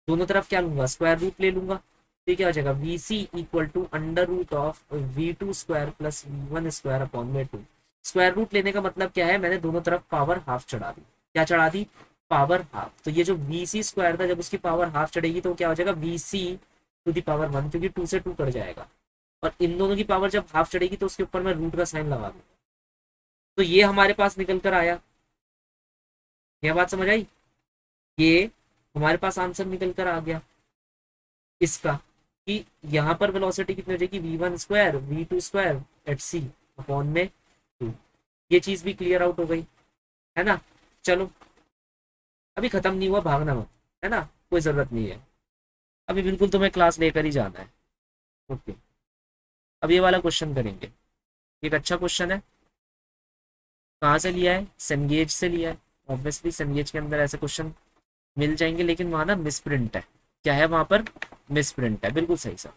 Speaker 1: दोनों तरफ क्या लूंगा, स्क्वायर रूट ले लूंगा। तो क्या हो जाएगा vc equal to under root of v2 square plus v1 square upon में 2। स्क्वायर रूट लेने का मतलब क्या है, मैंने दोनों तरफ पावर हाफ चढ़ा दी। क्या चढ़ा दी, पावर हाफ। तो ये जो vc स्क्वायर था जब उसकी पावर हाफ चढ़ेगी तो क्या हो जाएगा vc टू दी पावर 1, क्योंकि 2 से 2 कट जाएगा। और इन दोनों की पावर जब हाफ चढ़ेगी तो उसके ऊपर मैं रूट का साइन लगा दूंगा। तो ये हमारे पास निकल कर आया, यह बात समझ आई, ये हमारे पास आंसर निकल कर आ गया इसका, कि यहाँ पर वेलोसिटी कितनी हो जाएगी v1 square v2 square eight c upon में 2। ये चीज भी क्लियर आउट हो गई है ना। चलो अभी खत्म नहीं हुआ, भागना मत, है ना, कोई जरूरत नहीं है, अभी बिल्कुल तुम्हें क्लास लेकर ही जाना है। ओके, अब ये वाला क्वेश्चन करेंगे, एक अच्छा क्वेश्चन है। कहाँ से लिया है, सेनगेज से लिया है। ऑब्वियसली सेनगेज के अंदर ऐसे क्वेश्चन मिल जाएंगे, लेकिन वहां ना मिसप्रिंट है। क्या है वहां पर, मिसप्रिंट है, बिल्कुल सही सर,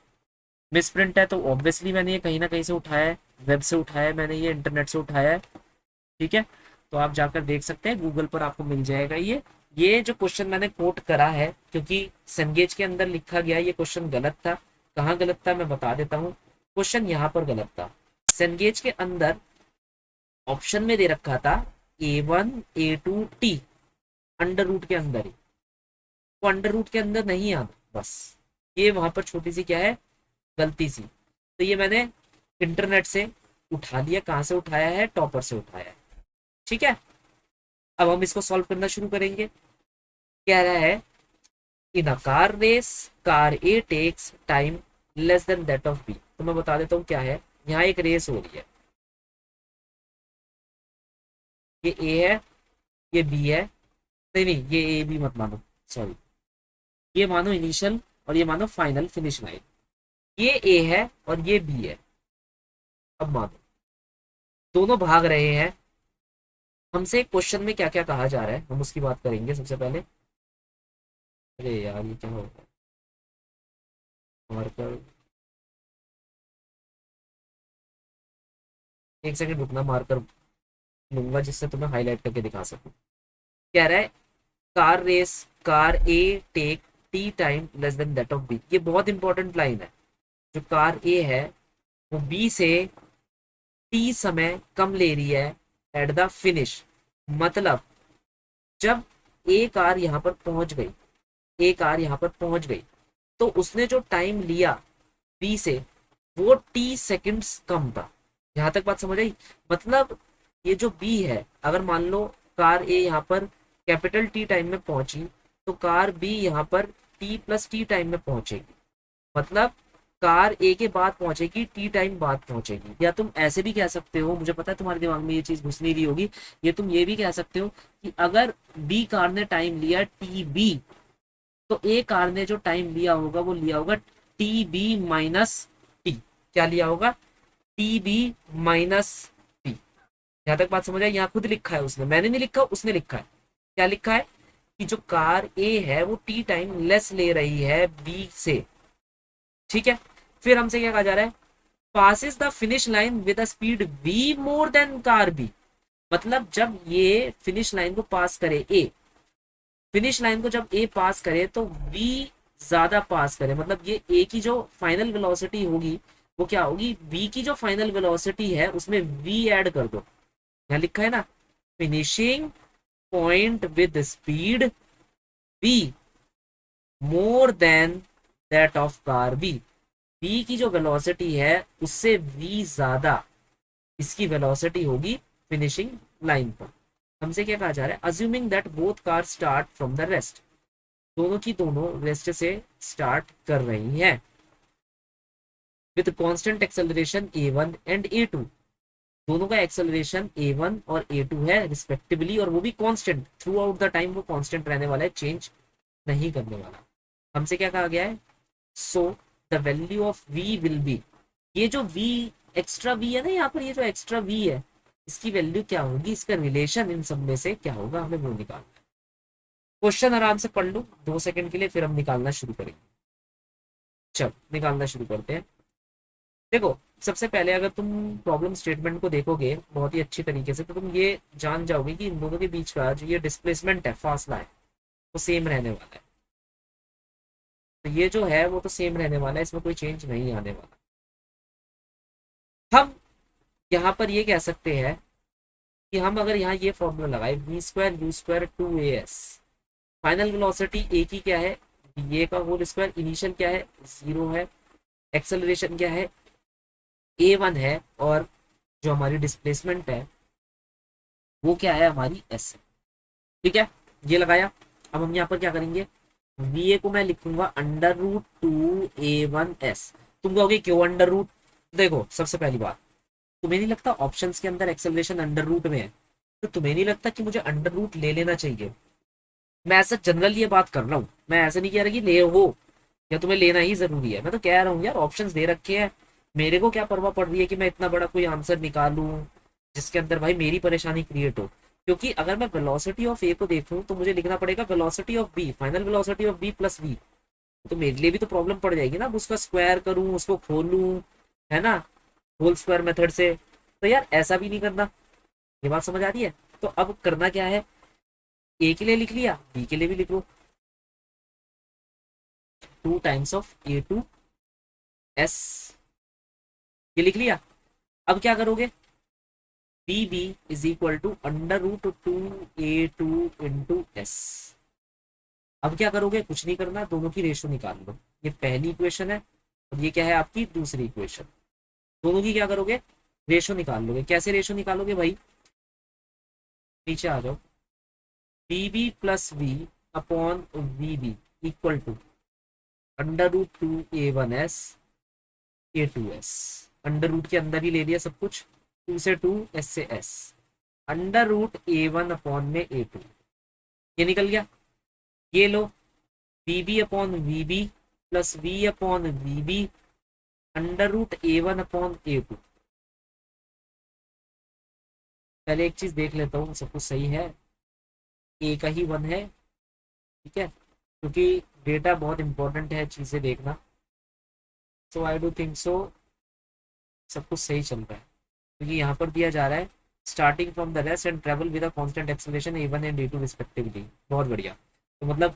Speaker 1: मिसप्रिंट है। तो ऑब्वियसली मैंने ये कहीं ना कहीं से उठाया है, वेब से उठाया है मैंने, ये इंटरनेट से उठाया है। ठीक है, तो आप जाकर देख सकते हैं, गूगल पर आपको मिल जाएगा ये। ये जो क्वेश्चन मैंने कोट करा है, क्योंकि सेंगेज के अंदर लिखा गया ये क्वेश्चन गलत था। कहाँ गलत था मैं बता देता हूँ। क्वेश्चन यहाँ पर गलत था। सेंगेज के अंदर ऑप्शन में दे रखा था A1 A2 T, under root के अंदर ही। वो अंडर रूट के अंदर नहीं आना बस। ये वहां पर छोटी सी क्या है, गलती सी। तो ये मैंने इंटरनेट से उठा लिया। कहाँ से उठाया है? टॉपर से उठाया है। ठीक है, अब हम इसको सॉल्व करना शुरू करेंगे। कह रहा है in a car race car a takes time less than that of b. तो मैं बता देता हूँ क्या है। यहाँ एक रेस हो रही है, ये ए है, ये बी है। नहीं नहीं, ये ए बी मत मानो, सॉरी। ये मानो इनिशियल और ये मानो फाइनल फिनिश लाइन। ये ए है और ये बी है। अब मानो दोनों भाग रहे हैं। हमसे क्वेश्चन में क्या क्या कहा जा रहा है हम उसकी बात करेंगे सबसे पहले। अरे यार ये क्या हो गया, मार्कर। एक सेकंड रुकना, मार्कर लूंगा जिससे तुम्हें हाईलाइट करके दिखा सकूं। कह रहा है car race car A take T time less than that of B. ये बहुत इंपॉर्टेंट लाइन है। जो कार ए है वो बी से टी समय कम ले रही है एट द फिनिश। मतलब जब ए कार यहाँ पर पहुंच गई, ए कार यहाँ पर पहुंच गई, तो उसने जो टाइम लिया बी से वो टी सेकंड्स कम था। यहां तक बात समझ आई? मतलब ये जो बी है, अगर मान लो कार ए यहाँ पर कैपिटल टी टाइम में पहुंची, तो कार बी यहाँ पर टी प्लस टी टाइम में पहुंचेगी। मतलब कार ए के बाद पहुंचेगी, टी टाइम बाद पहुंचेगी। या तुम ऐसे भी कह सकते हो, मुझे पता है तुम्हारे दिमाग में ये चीज घुस नहीं रही होगी, ये तुम ये भी कह सकते हो कि अगर बी कार ने टाइम लिया टी बी, तो ए कार ने जो टाइम लिया होगा वो लिया होगा टी बी माइनस टी। क्या लिया होगा? T B minus T. यहाँ तक बात समझ आई? यहाँ खुद लिखा है उसने, मैंने नहीं लिखा, उसने लिखा है। क्या लिखा है? कि जो कार ए है वो टी टाइम लेस ले रही है बी से। ठीक है, फिर हमसे क्या कहा जा रहा है? Passes the finish line with a speed V more than car B. मतलब जब ये फिनिश लाइन को पास करे ए, फिनिश लाइन को जब ए पास करे तो वी ज्यादा पास करे। मतलब ये ए की जो फाइनल वेलोसिटी होगी वो क्या होगी? बी की जो फाइनल वेलोसिटी है उसमें वी ऐड कर दो। यहाँ लिखा है ना, finishing point with speed B more than that of car B. B की जो वेलोसिटी है उससे वी ज्यादा इसकी वेलोसिटी होगी फिनिशिंग लाइन पर। हमसे क्या कहा जा रहा है? Assuming that both car start from the rest. दोनों की दोनों रेस्ट से स्टार्ट कर रही हैं with constant acceleration a1 and a2। दोनों का एक्सेलरेशन a1 और a2 है रिस्पेक्टिवली, और वो भी constant through out the time. वो कांस्टेंट रहने वाला है, चेंज नहीं करने वाला। हमसे क्या कहा गया है? So the value of v will be, ये जो v एक्स्ट्रा v है ना यहाँ पर, ये जो एक्स्ट्रा v है इसकी वैल्यू क्या होगी? इसका रिलेशन इन सब में से क्या होगा, हमें वो निकालना है। क्वेश्चन आराम से पढ़ लो 2 सेकंड के लिए, फिर हम निकालना शुरू करेंगे। चल निकालना शुरू करते हैं। देखो, सबसे पहले अगर तुम प्रॉब्लम स्टेटमेंट को देखोगे बहुत ही अच्छी तरीके से, तो तुम ये जान जाओगे कि इन दोनों के बीच का जो ये डिस्प्लेसमेंट है, फासला है, वो सेम रहने वाला है। तो ये जो है वो तो सेम रहने वाला है, इसमें कोई चेंज नहीं आने वाला। हम यहाँ पर ये कह सकते हैं कि हम अगर यहाँ ये फॉर्मूला लगाए v²u²2as, फाइनल वेलोसिटी ए की क्या है? ए का होल स्क्वायर। इनिशियल क्या है? 0 है। एक्सेलरेशन क्या है? a1 है। और जो हमारी डिस्प्लेसमेंट है वो क्या है? हमारी s है। ठीक है, ये लगाया। अब हम यहाँ पर क्या करेंगे? va को मैं लिखूंगा √2a1s। तुम कहोगे क्यों अंडर रूट? देखो, सबसे पहली बात, तुम्हें नहीं लगता ऑप्शंस के अंदर एक्सेलरेशन अंडर रूट में है? तो तुम्हें नहीं लगता कि मुझे अंडर रूट ले लेना चाहिए? मैं ऐसा जनरल ये बात कर रहा हूँ, मैं ऐसा नहीं कह रहा कि ले हो या तुम्हें लेना ही जरूरी है। मैं तो कह रहा हूँ यार, ऑप्शंस दे रखे हैं, मेरे को क्या परवाह पड़ रही है कि मैं इतना बड़ा कोई आंसर निकालूं जिसके अंदर भाई मेरी परेशानी क्रिएट हो। क्योंकि अगर मैं वेलोसिटी ऑफ ए को देखूं तो मुझे लिखना पड़ेगा velocity of B, final velocity of B plus V. तो मेरे लिए भी तो प्रॉब्लम पड़ जाएगी ना, अब उसका स्क्वायर करूं, उसको खोलूं, है ना, होल स्क्वायर मेथड से। तो यार ऐसा भी नहीं करना। ये बात समझ आ रही है? तो अब करना क्या है? ए के लिए लिख लिया, बी के लिए भी लिख लो, 2 times of A two S, ये लिख लिया। अब क्या करोगे, B B is equal to under root 2 A2 into S. अब क्या करोगे, कुछ नहीं करना, दोनों की रेशो निकाल लो। ये पहली इक्वेशन है और ये क्या है आपकी दूसरी इक्वेशन। दोनों की क्या करोगे, रेशो निकाल लोगे। कैसे रेशो निकालोगे भाई, नीचे आ जाओ, B B plus V upon V B equal to under root 2 A1 S A2 S। Under root के अंदर ही ले लिया सब कुछ, 2 से 2, S से S, under root A1 upon में A2, ये निकल गया। ये लो, B B upon V B plus V upon V B under root A1 upon A2। पहले एक चीज देख लेता हूँ सब कुछ सही है, ए का ही वन है, ठीक है, क्योंकि डेटा बहुत इंपॉर्टेंट है, चीजें देखना। सो आई डू थिंक सो सब कुछ सही चल रहा है, क्योंकि यहाँ पर दिया जा रहा है starting from the rest and travel with a constant acceleration A1 and A2 respectively. बहुत बढ़िया। तो मतलब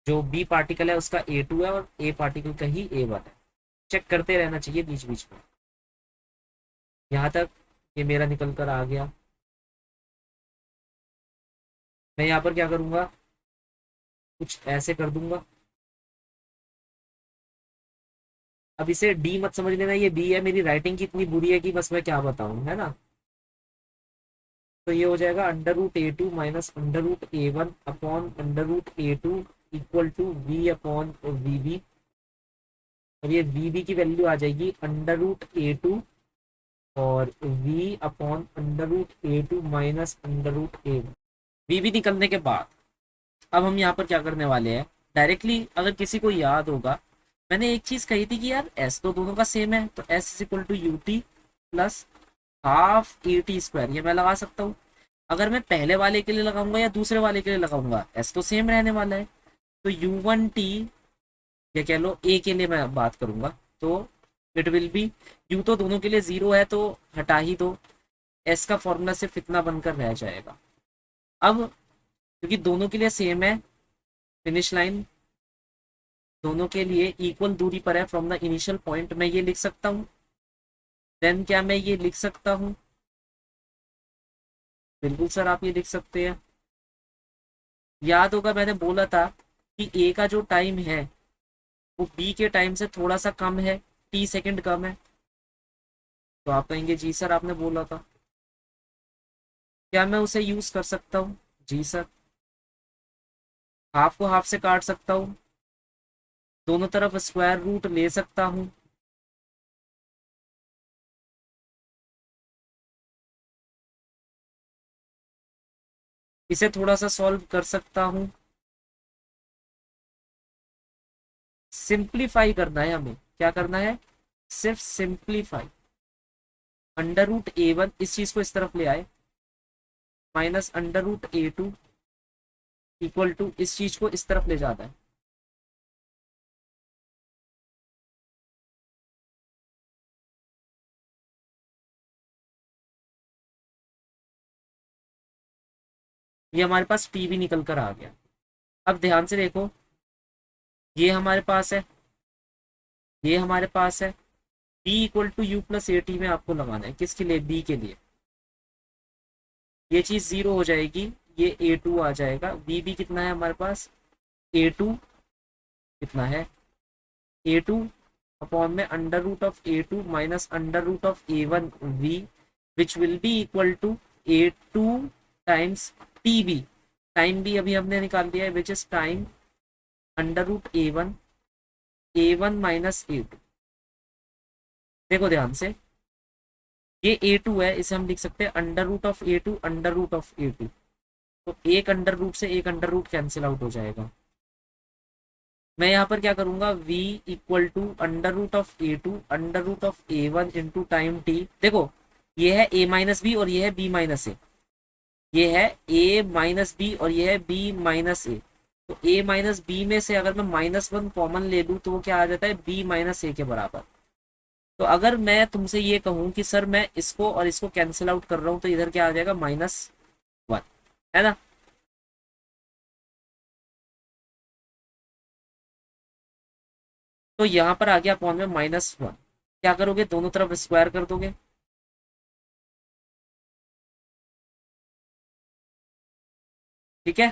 Speaker 1: जो बी पार्टिकल है उसका A2 है और ए पार्टिकल का ही A1 है। चेक करते रहना चाहिए बीच बीच में। यहाँ तक ये मेरा निकल कर आ गया। मैं यहाँ पर क्या करूँगा, कुछ ऐसे कर दूंगा। अब इसे डी मत समझ लेना, ये बी है, मेरी राइटिंग की इतनी बुरी है कि बस मैं क्या बताऊं, है ना। तो ये हो जाएगा under root A2 minus under root A1 upon under root A2 equal to V upon V B. और ये वी बी की वैल्यू आ जाएगी अंडर रूट A2 और V upon under root A2 minus under root A1। V B निकलने के बाद अब हम यहाँ पर क्या करने वाले हैं, डायरेक्टली अगर किसी को याद होगा, मैंने एक चीज कही थी कि यार एस तो दोनों का सेम है, तो S is equal to U T plus half A T square, ये मैं लगा सकता हूँ। अगर मैं पहले वाले के लिए लगाऊंगा या दूसरे वाले के लिए लगाऊंगा, एस तो सेम रहने वाला है। तो U1T, या कह लो ए के लिए मैं बात करूंगा, तो इट विल बी, यू तो दोनों के लिए जीरो है तो हटा ही दो, एस का फॉर्मूला सिर्फ इतना बनकर रह जाएगा। अब क्योंकि दोनों के लिए सेम है, फिनिश लाइन दोनों के लिए इक्वल दूरी पर है फ्रॉम द इनिशियल पॉइंट, मैं ये लिख सकता हूँ। देन क्या मैं ये लिख सकता हूँ, बिल्कुल सर आप ये लिख सकते हैं। याद होगा मैंने बोला था कि ए का जो टाइम है वो बी के टाइम से थोड़ा सा कम है, टी सेकंड कम है। तो आप कहेंगे जी सर आपने बोला था, क्या मैं उसे यूज कर सकता हूँ, जी सर। हाफ को हाफ से काट सकता हूँ, दोनों तरफ स्क्वायर रूट ले सकता हूँ। इसे थोड़ा सा सॉल्व कर सकता हूँ, सिंप्लीफाई करना है हमें, क्या करना है, सिर्फ सिंप्लीफाई। अंडर रूट A1 इस चीज को इस तरफ ले आए, minus under root A2 equal to इस चीज को इस तरफ ले जाता है। ये हमारे पास टी भी निकल कर आ गया। अब ध्यान से देखो, ये हमारे पास है, ये हमारे पास है, B equal to you plus A T में आपको लगाना है, किसके लिए, बी के लिए। ये चीज जीरो हो जाएगी, ये A2 आ जाएगा, बी बी कितना है हमारे पास, A2 कितना है, A2 अपॉन में under root of A2 minus under root of A1 V, which will be equal to A2 times T B. Time भी अभी हमने निकाल दिया है, which is time under root A1 minus A2। देखो ध्यान से, ये A2 है, इसे हम लिख सकते हैं under root of A2 under root of A2। तो एक अंडर रूट से एक अंडर रूट कैंसिल आउट हो जाएगा। मैं यहाँ पर क्या करूंगा, v equal to under root of A2 under root of A1 into time t। देखो ये है a माइनस बी और ये है b माइनस ए, ये है a माइनस बी और ये है b माइनस ए। तो a माइनस बी में से अगर मैं -1 कॉमन ले लूँ तो वो क्या आ जाता है, b माइनस ए के बराबर। तो अगर मैं तुमसे ये कहूँ कि सर मैं इसको और इसको कैंसिल आउट कर रहा हूँ, तो इधर क्या आ जाएगा, -1, है ना। तो यहाँ पर आ गया अपॉन में -1। क्या करोगे, दोनों तरफ स्क्वायर कर दोगे। ठीक है,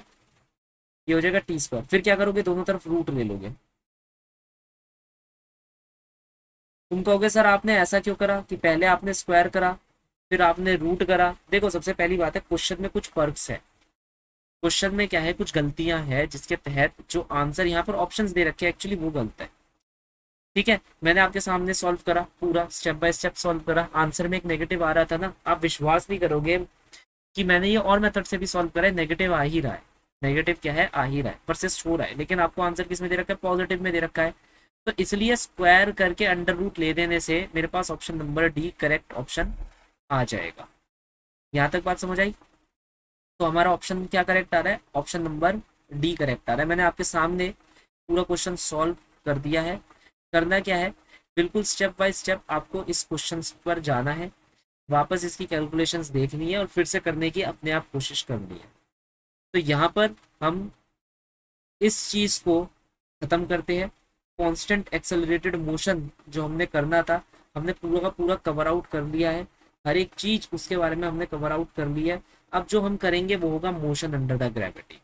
Speaker 1: ये हो जाएगा t²। फिर क्या करोगे, दोनों तरफ रूट ले लोगे। तुम कहोगे सर आपने ऐसा क्यों करा कि पहले आपने स्क्वायर करा फिर आपने रूट करा। देखो सबसे पहली बात है, क्वेश्चन में कुछ फर्क्स है। क्वेश्चन में क्या है, कुछ गलतियां हैं जिसके तहत जो आंसर यहाँ पर ऑप्शंस दे रखे हैं एक्चुअली वो गलत है। ठीक है, मैंने आपके सामने सॉल्व करा, पूरा स्टेप बाय स्टेप सॉल्व करा, आंसर में एक नेगेटिव आ रहा था ना, आप विश्वास नहीं करोगे कि मैंने ये और मेथड से भी सॉल्व करा है, नेगेटिव आ ही रहा है। नेगेटिव क्या है, आ ही रहा है, परसिस्ट हो रहा है, लेकिन आपको आंसर किस में दे रखा है, पॉजिटिव में दे रखा है। तो इसलिए स्क्वायर करके अंडर रूट ले देने से मेरे पास option number D correct option आ जाएगा। यहाँ तक बात समझ आई। तो हमारा ऑप्शन क्या करेक्ट आ रहा है, ऑप्शन नंबर डी करेक्ट आ रहा है। मैंने आपके सामने पूरा क्वेश्चन सॉल्व कर दिया है। करना क्या है, बिल्कुल स्टेप बाय स्टेप आपको इस क्वेश्चन पर जाना है, वापस इसकी कैलकुलेशंस देखनी है और फिर से करने की अपने आप कोशिश करनी है। तो यहाँ पर हम इस चीज को खत्म करते हैं। कांस्टेंट एक्सेलरेटेड मोशन जो हमने करना था, हमने पूरा का पूरा कवर आउट कर लिया है। हर एक चीज उसके बारे में हमने कवर आउट कर लिया है। अब जो हम करेंगे वो होगा मोशन अंडर द ग्रेविटी।